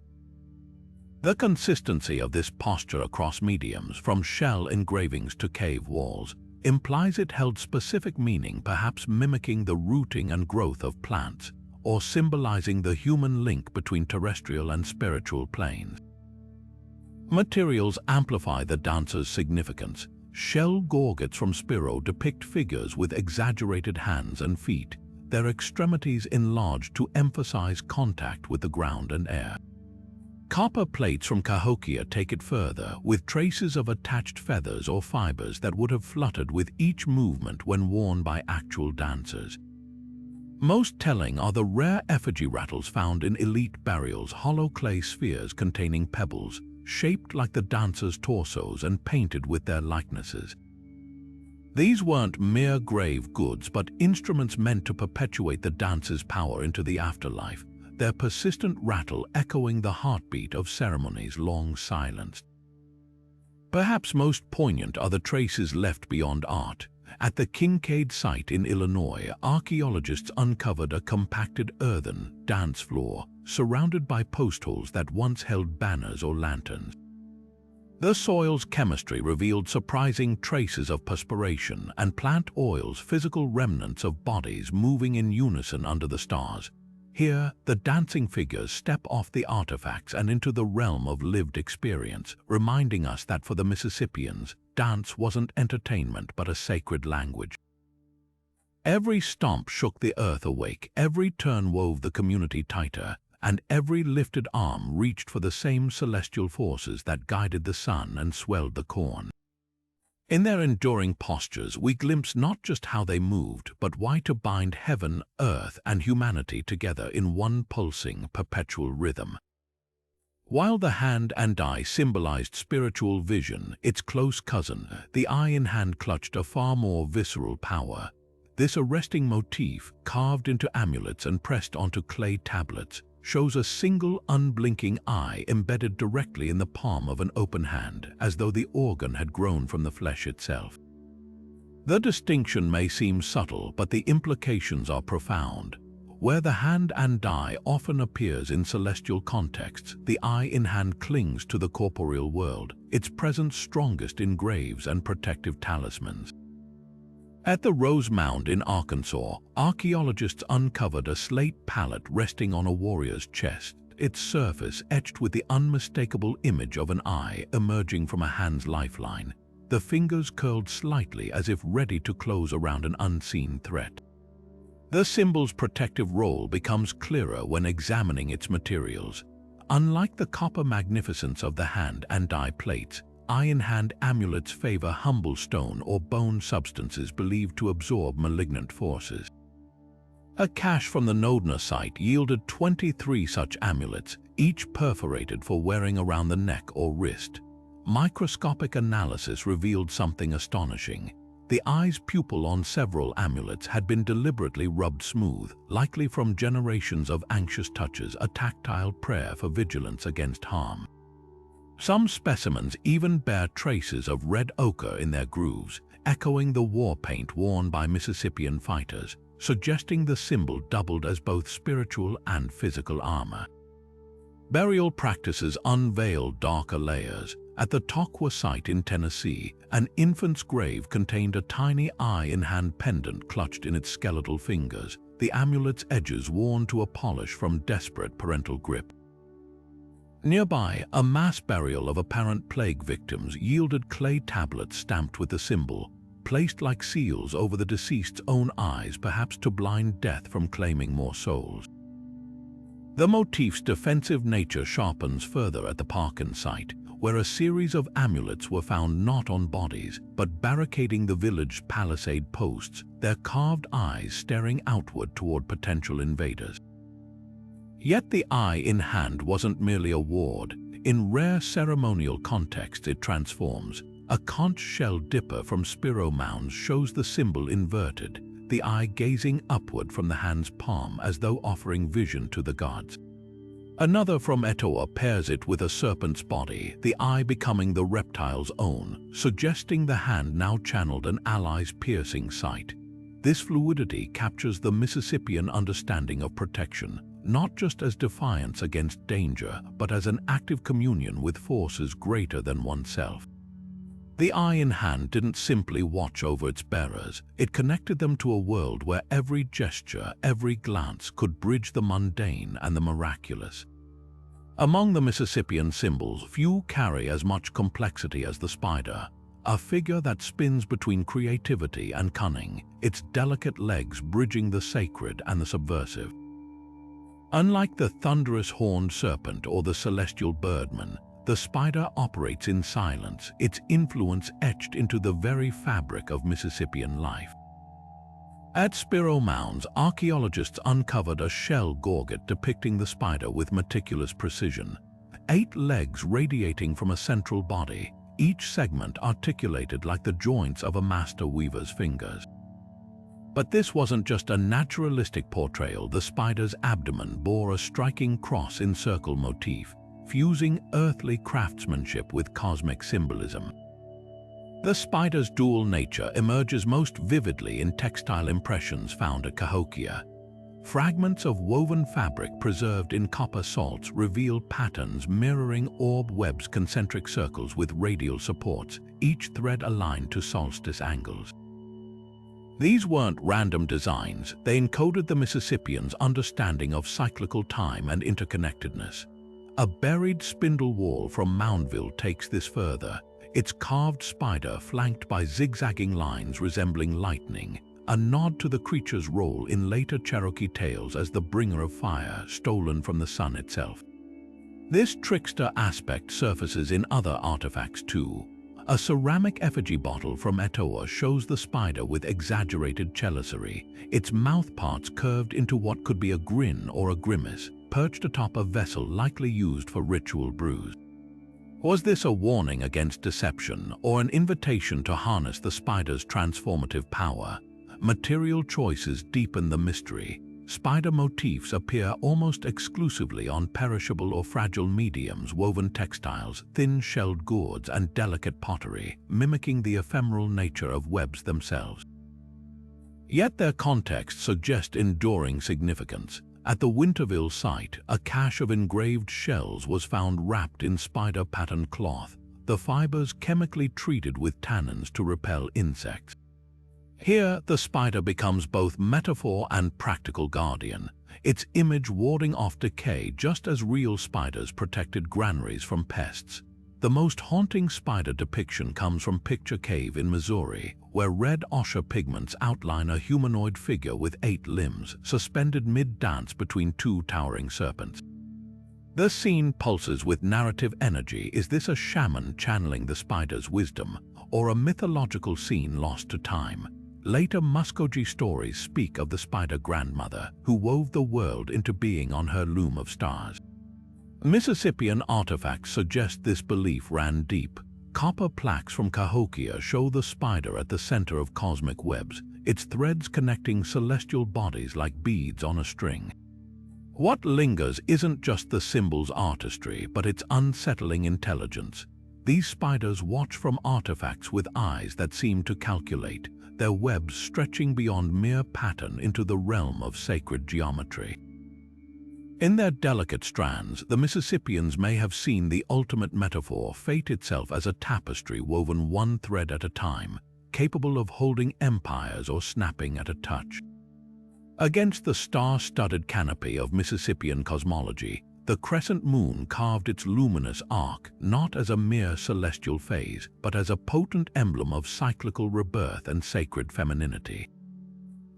The consistency of this posture across mediums, from shell engravings to cave walls, implies it held specific meaning, perhaps mimicking the rooting and growth of plants, or symbolizing the human link between terrestrial and spiritual planes. Materials amplify the dancer's significance. Shell gorgets from Spiro depict figures with exaggerated hands and feet, their extremities enlarged to emphasize contact with the ground and air. Copper plates from Cahokia take it further, with traces of attached feathers or fibers that would have fluttered with each movement when worn by actual dancers. Most telling are the rare effigy rattles found in elite burials, hollow clay spheres containing pebbles, shaped like the dancers' torsos and painted with their likenesses. These weren't mere grave goods, but instruments meant to perpetuate the dance's power into the afterlife, their persistent rattle echoing the heartbeat of ceremonies long silenced. Perhaps most poignant are the traces left beyond art. At the Kincaid site in Illinois, archaeologists uncovered a compacted earthen dance floor surrounded by post holes that once held banners or lanterns. The soil's chemistry revealed surprising traces of perspiration and plant oils, physical remnants of bodies moving in unison under the stars. Here, the dancing figures step off the artifacts and into the realm of lived experience, reminding us that for the Mississippians, dance wasn't entertainment but a sacred language. Every stomp shook the earth awake, every turn wove the community tighter, and every lifted arm reached for the same celestial forces that guided the sun and swelled the corn. In their enduring postures, we glimpse not just how they moved, but why to bind heaven, earth, and humanity together in one pulsing, perpetual rhythm. While the hand and eye symbolized spiritual vision, its close cousin, the eye in hand, clutched a far more visceral power. This arresting motif, carved into amulets and pressed onto clay tablets, shows a single unblinking eye embedded directly in the palm of an open hand, as though the organ had grown from the flesh itself. The distinction may seem subtle, but the implications are profound. Where the hand and eye often appears in celestial contexts, the eye in hand clings to the corporeal world, its presence strongest in graves and protective talismans. At the Rose Mound in Arkansas, archaeologists uncovered a slate palette resting on a warrior's chest, its surface etched with the unmistakable image of an eye emerging from a hand's lifeline, the fingers curled slightly as if ready to close around an unseen threat. The symbol's protective role becomes clearer when examining its materials. Unlike the copper magnificence of the hand and eye plates, eye-in-hand amulets favor humble stone or bone substances believed to absorb malignant forces. A cache from the Nodna site yielded 23 such amulets, each perforated for wearing around the neck or wrist. Microscopic analysis revealed something astonishing. The eye's pupil on several amulets had been deliberately rubbed smooth, likely from generations of anxious touches, a tactile prayer for vigilance against harm. Some specimens even bear traces of red ochre in their grooves, echoing the war paint worn by Mississippian fighters, suggesting the symbol doubled as both spiritual and physical armor. Burial practices unveiled darker layers. At the Tocwa site in Tennessee, an infant's grave contained a tiny eye-in-hand pendant clutched in its skeletal fingers, the amulet's edges worn to a polish from desperate parental grip. Nearby, a mass burial of apparent plague victims yielded clay tablets stamped with the symbol, placed like seals over the deceased's own eyes, perhaps to blind death from claiming more souls. The motif's defensive nature sharpens further at the Falcon site, where a series of amulets were found not on bodies, but barricading the village's palisade posts, their carved eyes staring outward toward potential invaders. Yet the eye in hand wasn't merely a ward. In rare ceremonial contexts it transforms. A conch shell dipper from Spiro Mounds shows the symbol inverted, the eye gazing upward from the hand's palm as though offering vision to the gods. Another from Etowah pairs it with a serpent's body, the eye becoming the reptile's own, suggesting the hand now channeled an ally's piercing sight. This fluidity captures the Mississippian understanding of protection, not just as defiance against danger, but as an active communion with forces greater than oneself. The eye in hand didn't simply watch over its bearers, it connected them to a world where every gesture, every glance could bridge the mundane and the miraculous. Among the Mississippian symbols, few carry as much complexity as the spider, a figure that spins between creativity and cunning, its delicate legs bridging the sacred and the subversive. Unlike the thunderous horned serpent or the celestial birdman, the spider operates in silence, its influence etched into the very fabric of Mississippian life. At Spiro Mounds, archaeologists uncovered a shell gorget depicting the spider with meticulous precision. 8 legs radiating from a central body, each segment articulated like the joints of a master weaver's fingers. But this wasn't just a naturalistic portrayal. The spider's abdomen bore a striking cross-in-circle motif, fusing earthly craftsmanship with cosmic symbolism. The spider's dual nature emerges most vividly in textile impressions found at Cahokia. Fragments of woven fabric preserved in copper salts reveal patterns mirroring orb webs, concentric circles with radial supports, each thread aligned to solstice angles. These weren't random designs, they encoded the Mississippians' understanding of cyclical time and interconnectedness. A buried spindle wall from Moundville takes this further, its carved spider flanked by zigzagging lines resembling lightning, a nod to the creature's role in later Cherokee tales as the bringer of fire stolen from the sun itself. This trickster aspect surfaces in other artifacts too. A ceramic effigy bottle from Etowah shows the spider with exaggerated chelicerae, its mouthparts curved into what could be a grin or a grimace, perched atop a vessel likely used for ritual brews. Was this a warning against deception or an invitation to harness the spider's transformative power? Material choices deepen the mystery. Spider motifs appear almost exclusively on perishable or fragile mediums, woven textiles, thin-shelled gourds, and delicate pottery, mimicking the ephemeral nature of webs themselves. Yet their context suggests enduring significance. At the Winterville site, a cache of engraved shells was found wrapped in spider-patterned cloth, the fibers chemically treated with tannins to repel insects. Here, the spider becomes both metaphor and practical guardian, its image warding off decay just as real spiders protected granaries from pests. The most haunting spider depiction comes from Picture Cave in Missouri, where red ochre pigments outline a humanoid figure with 8 limbs, suspended mid-dance between 2 towering serpents. The scene pulses with narrative energy. Is this a shaman channeling the spider's wisdom, or a mythological scene lost to time? Later Muskogee stories speak of the spider grandmother who wove the world into being on her loom of stars. Mississippian artifacts suggest this belief ran deep. Copper plaques from Cahokia show the spider at the center of cosmic webs, its threads connecting celestial bodies like beads on a string. What lingers isn't just the symbol's artistry, but its unsettling intelligence. These spiders watch from artifacts with eyes that seem to calculate, their webs stretching beyond mere pattern into the realm of sacred geometry. In their delicate strands, the Mississippians may have seen the ultimate metaphor, fate itself as a tapestry woven one thread at a time, capable of holding empires or snapping at a touch. Against the star-studded canopy of Mississippian cosmology, the crescent moon carved its luminous arc not as a mere celestial phase, but as a potent emblem of cyclical rebirth and sacred femininity.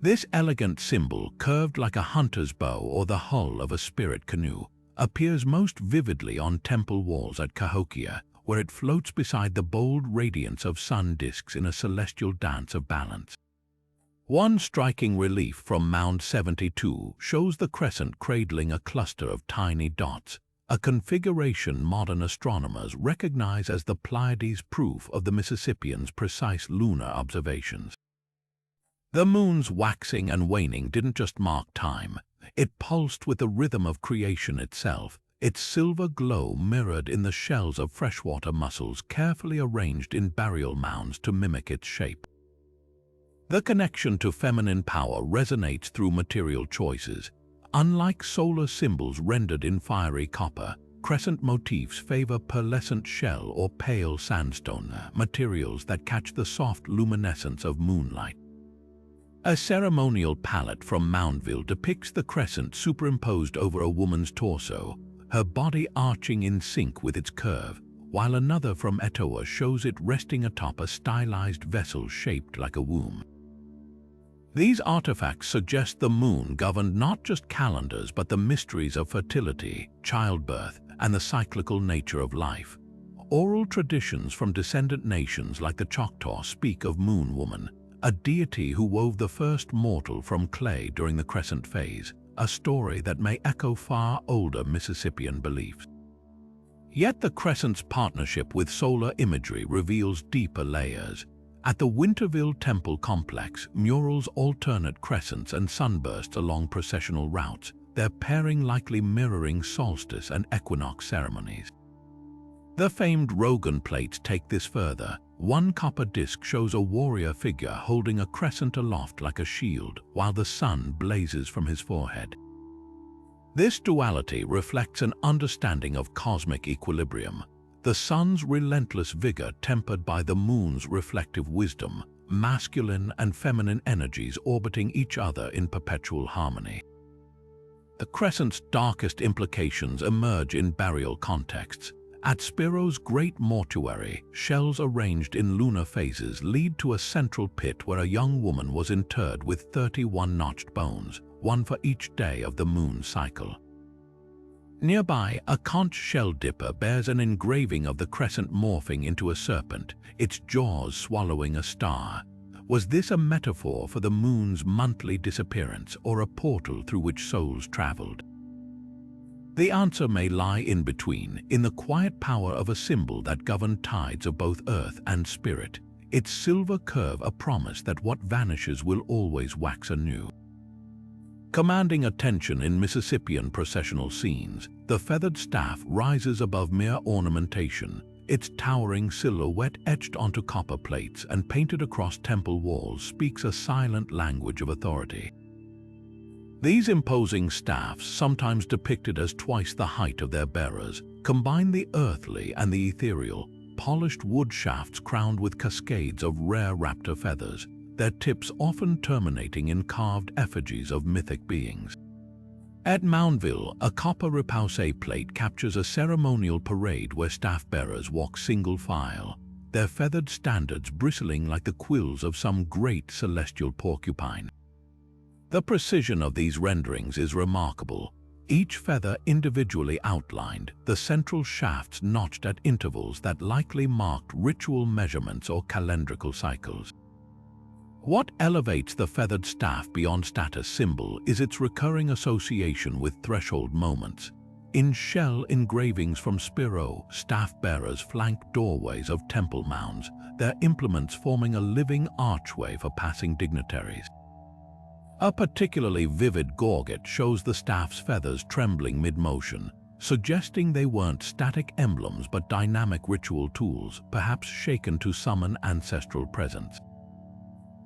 This elegant symbol, curved like a hunter's bow or the hull of a spirit canoe, appears most vividly on temple walls at Cahokia, where it floats beside the bold radiance of sun disks in a celestial dance of balance. One striking relief from Mound 72 shows the crescent cradling a cluster of tiny dots, a configuration modern astronomers recognize as the Pleiades, proof of the Mississippians' precise lunar observations. The moon's waxing and waning didn't just mark time, it pulsed with the rhythm of creation itself, its silver glow mirrored in the shells of freshwater mussels carefully arranged in burial mounds to mimic its shape. The connection to feminine power resonates through material choices. Unlike solar symbols rendered in fiery copper, crescent motifs favor pearlescent shell or pale sandstone, materials that catch the soft luminescence of moonlight. A ceremonial palette from Moundville depicts the crescent superimposed over a woman's torso, her body arching in sync with its curve, while another from Etowah shows it resting atop a stylized vessel shaped like a womb. These artifacts suggest the moon governed not just calendars but the mysteries of fertility, childbirth, and the cyclical nature of life. Oral traditions from descendant nations like the Choctaw speak of Moon Woman, a deity who wove the first mortal from clay during the Crescent phase, a story that may echo far older Mississippian beliefs. Yet the Crescent's partnership with solar imagery reveals deeper layers. At the Winterville Temple complex, murals alternate crescents and sunbursts along processional routes, their pairing likely mirroring solstice and equinox ceremonies. The famed Rogan plates take this further, One copper disc shows a warrior figure holding a crescent aloft like a shield, while the sun blazes from his forehead. This duality reflects an understanding of cosmic equilibrium, the sun's relentless vigor tempered by the moon's reflective wisdom, masculine and feminine energies orbiting each other in perpetual harmony. The crescent's darkest implications emerge in burial contexts. At Spiro's great mortuary, shells arranged in lunar phases lead to a central pit where a young woman was interred with 31 notched bones, one for each day of the moon cycle. Nearby, a conch shell dipper bears an engraving of the crescent morphing into a serpent, its jaws swallowing a star. Was this a metaphor for the moon's monthly disappearance or a portal through which souls traveled? The answer may lie in between, in the quiet power of a symbol that governed tides of both earth and spirit, its silver curve a promise that what vanishes will always wax anew. Commanding attention in Mississippian processional scenes, the feathered staff rises above mere ornamentation, its towering silhouette etched onto copper plates and painted across temple walls speaks a silent language of authority. These imposing staffs, sometimes depicted as twice the height of their bearers, combine the earthly and the ethereal, polished wood shafts crowned with cascades of rare raptor feathers, their tips often terminating in carved effigies of mythic beings. At Moundville, a copper repoussé plate captures a ceremonial parade where staff-bearers walk single file, their feathered standards bristling like the quills of some great celestial porcupine. The precision of these renderings is remarkable, each feather individually outlined, the central shafts notched at intervals that likely marked ritual measurements or calendrical cycles. What elevates the feathered staff beyond status symbol is its recurring association with threshold moments. In shell engravings from Spiro, staff-bearers flank doorways of temple mounds, their implements forming a living archway for passing dignitaries. A particularly vivid gorget shows the staff's feathers trembling mid-motion, suggesting they weren't static emblems but dynamic ritual tools, perhaps shaken to summon ancestral presence.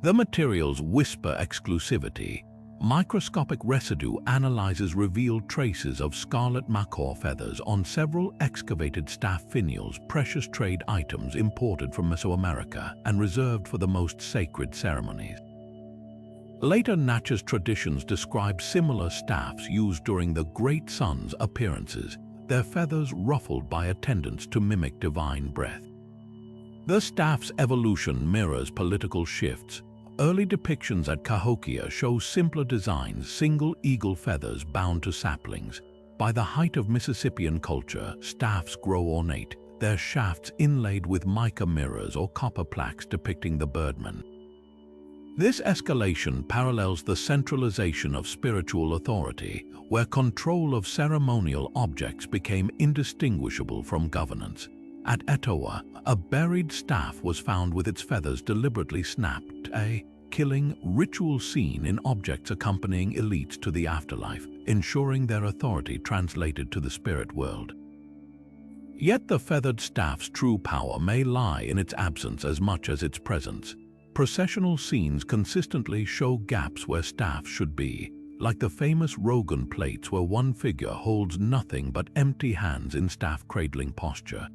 The material's whisper exclusivity. Microscopic residue analyzes revealed traces of scarlet macaw feathers on several excavated staff finials, precious trade items imported from Mesoamerica and reserved for the most sacred ceremonies. Later Natchez traditions describe similar staffs used during the Great Sun's appearances, their feathers ruffled by attendants to mimic divine breath. The staff's evolution mirrors political shifts. Early depictions at Cahokia show simpler designs, single eagle feathers bound to saplings. By the height of Mississippian culture, staffs grow ornate, their shafts inlaid with mica mirrors or copper plaques depicting the birdman. This escalation parallels the centralization of spiritual authority, where control of ceremonial objects became indistinguishable from governance. At Etowah, a buried staff was found with its feathers deliberately snapped, a killing ritual scene in objects accompanying elites to the afterlife, ensuring their authority translated to the spirit world. Yet the feathered staff's true power may lie in its absence as much as its presence. Processional scenes consistently show gaps where staffs should be, like the famous Rogan plates where one figure holds nothing but empty hands in staff cradling posture.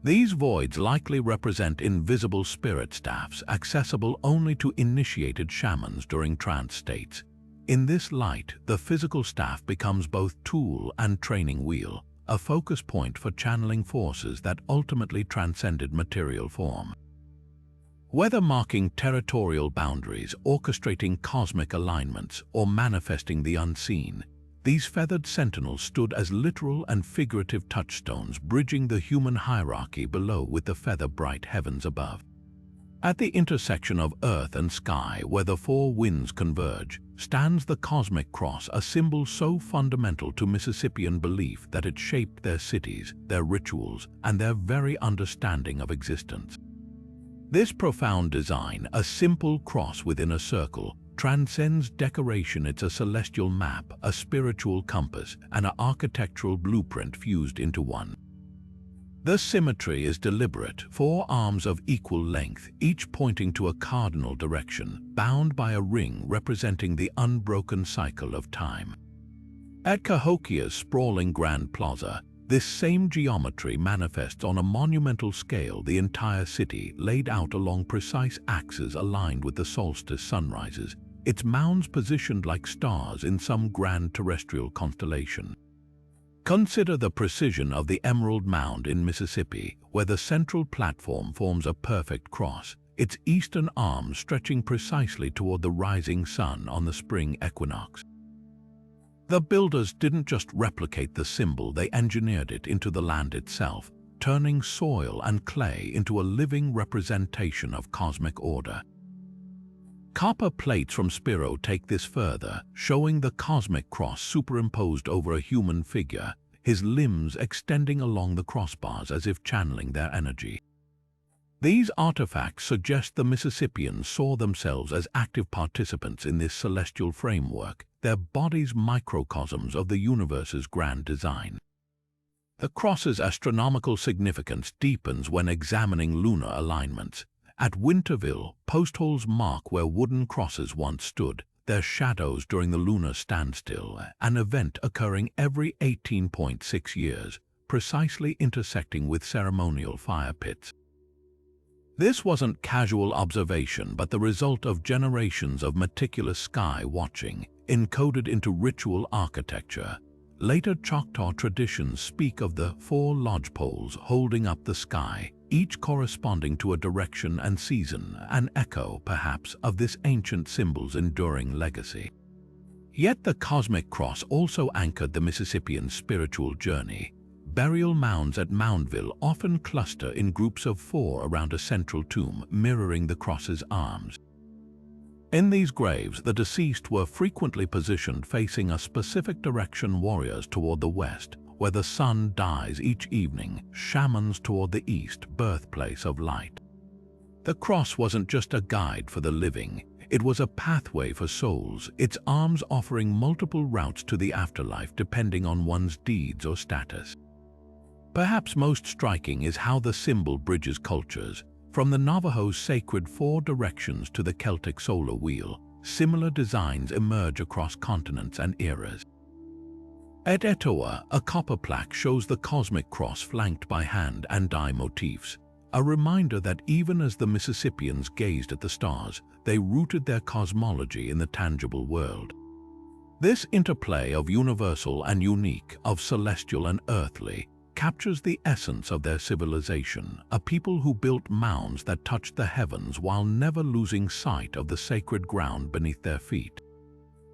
These voids likely represent invisible spirit staffs accessible only to initiated shamans during trance states. In this light, the physical staff becomes both tool and training wheel, a focus point for channeling forces that ultimately transcended material form. Whether marking territorial boundaries, orchestrating cosmic alignments, or manifesting the unseen, these feathered sentinels stood as literal and figurative touchstones bridging the human hierarchy below with the feather-bright heavens above. At the intersection of earth and sky, where the four winds converge, stands the cosmic cross, a symbol so fundamental to Mississippian belief that it shaped their cities, their rituals, and their very understanding of existence. This profound design, a simple cross within a circle, transcends decoration. It's a celestial map, a spiritual compass, and an architectural blueprint fused into one. The symmetry is deliberate, 4 arms of equal length, each pointing to a cardinal direction, bound by a ring representing the unbroken cycle of time. At Cahokia's sprawling Grand Plaza, this same geometry manifests on a monumental scale, the entire city laid out along precise axes aligned with the solstice sunrises, its mounds positioned like stars in some grand terrestrial constellation. Consider the precision of the Emerald Mound in Mississippi, where the central platform forms a perfect cross, its eastern arm stretching precisely toward the rising sun on the spring equinox. The builders didn't just replicate the symbol, they engineered it into the land itself, turning soil and clay into a living representation of cosmic order. Copper plates from Spiro take this further, showing the cosmic cross superimposed over a human figure, his limbs extending along the crossbars as if channeling their energy. These artifacts suggest the Mississippians saw themselves as active participants in this celestial framework, their bodies microcosms of the universe's grand design. The cross's astronomical significance deepens when examining lunar alignments. At Winterville, post holes mark where wooden crosses once stood, their shadows during the lunar standstill, an event occurring every 18.6 years, precisely intersecting with ceremonial fire pits. This wasn't casual observation, but the result of generations of meticulous sky watching, encoded into ritual architecture. Later Choctaw traditions speak of the 4 lodgepoles holding up the sky, each corresponding to a direction and season, an echo, perhaps, of this ancient symbol's enduring legacy. Yet the cosmic cross also anchored the Mississippian spiritual journey. Burial mounds at Moundville often cluster in groups of 4 around a central tomb, mirroring the cross's arms. In these graves, the deceased were frequently positioned facing a specific direction, warriors toward the west, where the sun dies each evening, shamans toward the east, birthplace of light. The cross wasn't just a guide for the living, it was a pathway for souls, its arms offering multiple routes to the afterlife depending on one's deeds or status. Perhaps most striking is how the symbol bridges cultures. From the Navajo's sacred 4 directions to the Celtic solar wheel, similar designs emerge across continents and eras. At Etowah, a copper plaque shows the cosmic cross flanked by hand and dye motifs, a reminder that even as the Mississippians gazed at the stars, they rooted their cosmology in the tangible world. This interplay of universal and unique, of celestial and earthly, captures the essence of their civilization, a people who built mounds that touched the heavens while never losing sight of the sacred ground beneath their feet.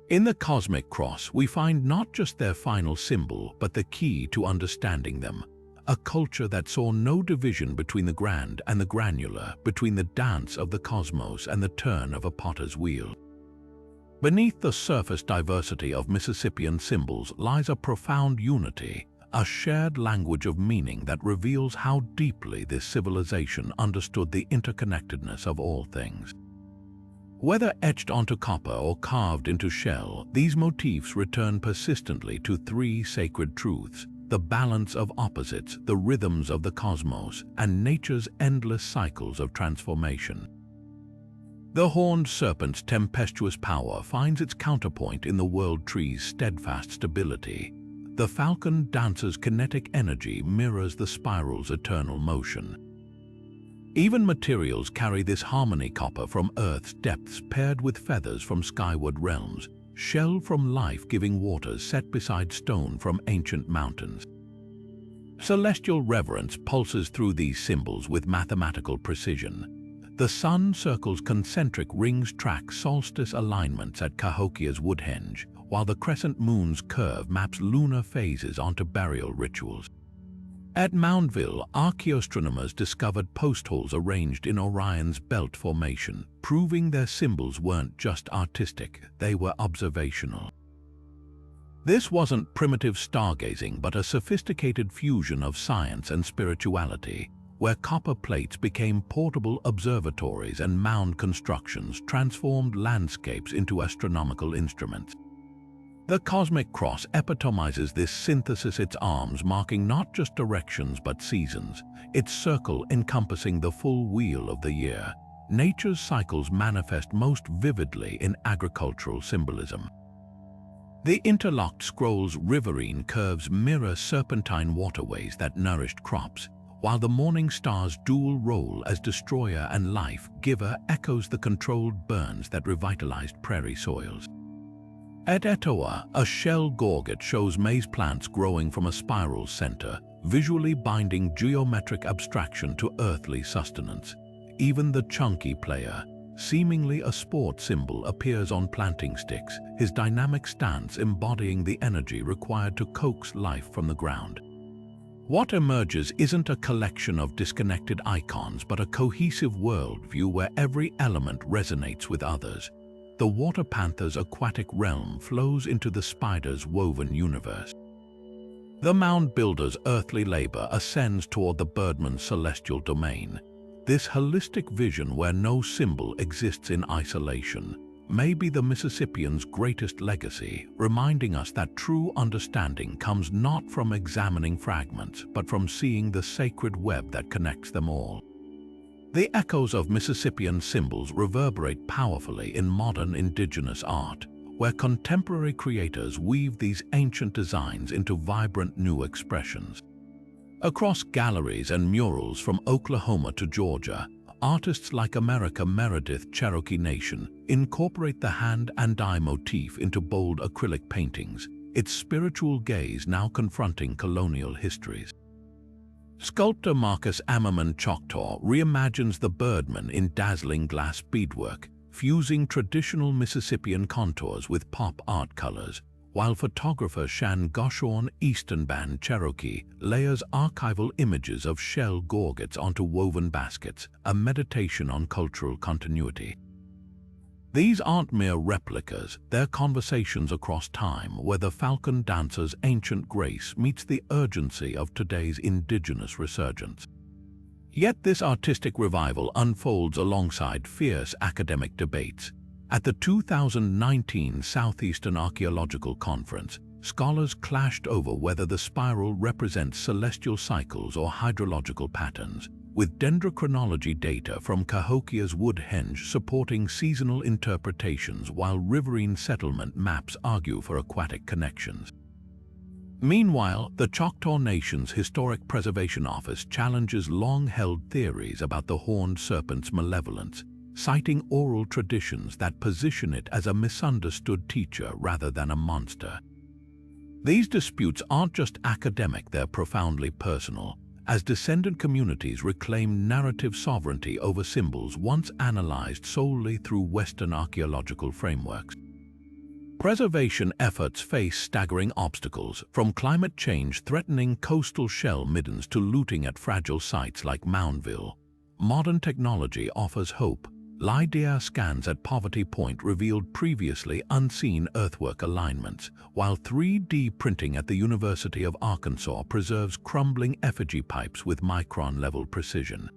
In the cosmic cross, we find not just their final symbol, but the key to understanding them, a culture that saw no division between the grand and the granular, between the dance of the cosmos and the turn of a potter's wheel. Beneath the surface diversity of Mississippian symbols lies a profound unity, a shared language of meaning that reveals how deeply this civilization understood the interconnectedness of all things. Whether etched onto copper or carved into shell, these motifs return persistently to 3 sacred truths: the balance of opposites, the rhythms of the cosmos, and nature's endless cycles of transformation. The Horned Serpent's tempestuous power finds its counterpoint in the world tree's steadfast stability. The Falcon dancer's kinetic energy mirrors the spiral's eternal motion. Even materials carry this harmony: copper from Earth's depths paired with feathers from skyward realms, shell from life-giving waters set beside stone from ancient mountains. Celestial reverence pulses through these symbols with mathematical precision. The sun circles concentric rings track solstice alignments at Cahokia's Woodhenge, while the crescent moon's curve maps lunar phases onto burial rituals. At Moundville, archaeoastronomers discovered post holes arranged in Orion's belt formation, proving their symbols weren't just artistic, they were observational. This wasn't primitive stargazing, but a sophisticated fusion of science and spirituality, where copper plates became portable observatories and mound constructions transformed landscapes into astronomical instruments. The cosmic cross epitomizes this synthesis, its arms marking not just directions but seasons, its circle encompassing the full wheel of the year. Nature's cycles manifest most vividly in agricultural symbolism. The interlocked scroll's riverine curves mirror serpentine waterways that nourished crops, while the morning star's dual role as destroyer and life-giver echoes the controlled burns that revitalized prairie soils. At Etowah, a shell gorget shows maize plants growing from a spiral center, visually binding geometric abstraction to earthly sustenance. Even the Chunkee Player, seemingly a sport symbol, appears on planting sticks, his dynamic stance embodying the energy required to coax life from the ground. What emerges isn't a collection of disconnected icons but a cohesive worldview where every element resonates with others. The water panther's aquatic realm flows into the spider's woven universe. The mound builder's earthly labor ascends toward the birdman's celestial domain. This holistic vision where no symbol exists in isolation may be the Mississippian's greatest legacy, reminding us that true understanding comes not from examining fragments, but from seeing the sacred web that connects them all. The echoes of Mississippian symbols reverberate powerfully in modern indigenous art, where contemporary creators weave these ancient designs into vibrant new expressions. Across galleries and murals from Oklahoma to Georgia, artists like America Meredith Cherokee Nation incorporate the hand and die motif into bold acrylic paintings, its spiritual gaze now confronting colonial histories. Sculptor Marcus Ammerman Choctaw reimagines the birdman in dazzling glass beadwork, fusing traditional Mississippian contours with pop art colors, while photographer Shan Goshorn Easternband Cherokee layers archival images of shell gorgets onto woven baskets, a meditation on cultural continuity. These aren't mere replicas, they're conversations across time where the Falcon dancer's ancient grace meets the urgency of today's indigenous resurgence. Yet this artistic revival unfolds alongside fierce academic debates. At the 2019 Southeastern Archaeological Conference, scholars clashed over whether the spiral represents celestial cycles or hydrological patterns, with dendrochronology data from Cahokia's Woodhenge supporting seasonal interpretations while riverine settlement maps argue for aquatic connections. Meanwhile, the Choctaw Nation's Historic Preservation Office challenges long-held theories about the Horned Serpent's malevolence, citing oral traditions that position it as a misunderstood teacher rather than a monster. These disputes aren't just academic, they're profoundly personal, as descendant communities reclaim narrative sovereignty over symbols once analyzed solely through Western archaeological frameworks. Preservation efforts face staggering obstacles, from climate change threatening coastal shell middens to looting at fragile sites like Moundville. Modern technology offers hope. LiDAR scans at Poverty Point revealed previously unseen earthwork alignments, while 3D printing at the University of Arkansas preserves crumbling effigy pipes with micron-level precision.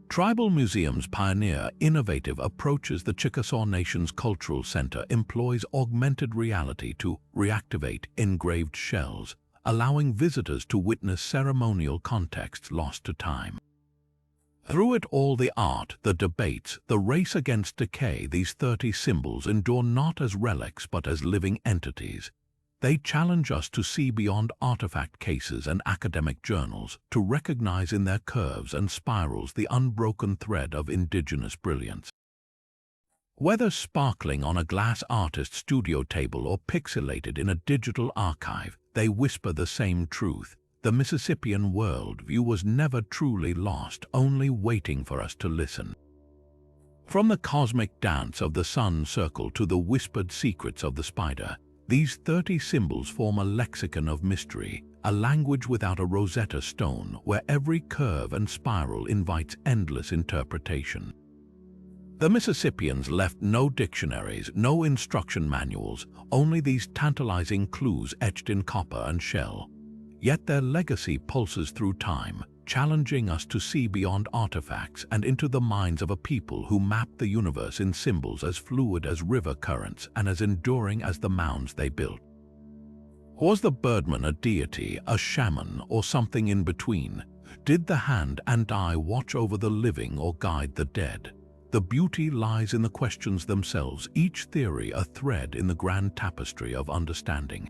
Tribal museums pioneer innovative approaches. The Chickasaw Nation's Cultural Center employs augmented reality to reactivate engraved shells, allowing visitors to witness ceremonial contexts lost to time. Through it all, the art, the debates, the race against decay, these 30 symbols endure not as relics but as living entities. They challenge us to see beyond artifact cases and academic journals, to recognize in their curves and spirals the unbroken thread of indigenous brilliance. Whether sparkling on a glass artist's studio table or pixelated in a digital archive, they whisper the same truth. The Mississippian worldview was never truly lost, only waiting for us to listen. From the cosmic dance of the sun circle to the whispered secrets of the spider, these 30 symbols form a lexicon of mystery, a language without a Rosetta Stone where every curve and spiral invites endless interpretation. The Mississippians left no dictionaries, no instruction manuals, only these tantalizing clues etched in copper and shell. Yet their legacy pulses through time, challenging us to see beyond artifacts and into the minds of a people who mapped the universe in symbols as fluid as river currents and as enduring as the mounds they built. Was the birdman a deity, a shaman, or something in between? Did the hand and eye watch over the living or guide the dead? The beauty lies in the questions themselves, each theory a thread in the grand tapestry of understanding.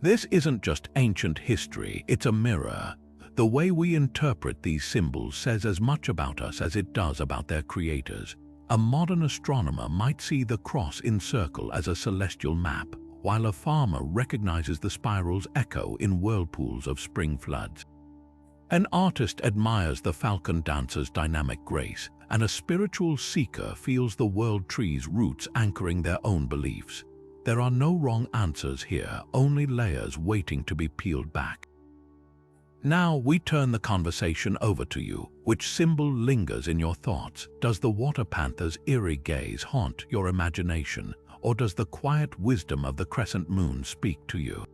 This isn't just ancient history, it's a mirror. The way we interpret these symbols says as much about us as it does about their creators. A modern astronomer might see the cross in circle as a celestial map, while a farmer recognizes the spiral's echo in whirlpools of spring floods. An artist admires the falcon dancer's dynamic grace, and a spiritual seeker feels the world tree's roots anchoring their own beliefs. There are no wrong answers here, only layers waiting to be peeled back. Now we turn the conversation over to you. Which symbol lingers in your thoughts? Does the water panther's eerie gaze haunt your imagination, or does the quiet wisdom of the crescent moon speak to you?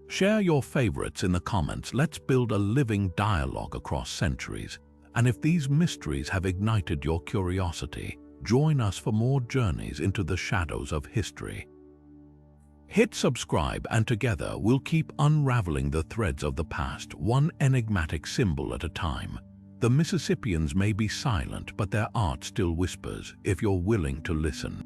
Share your favorites in the comments. Let's build a living dialogue across centuries. And if these mysteries have ignited your curiosity, join us for more journeys into the shadows of history. Hit subscribe and together we'll keep unraveling the threads of the past, one enigmatic symbol at a time. The Mississippians may be silent, but their art still whispers if you're willing to listen.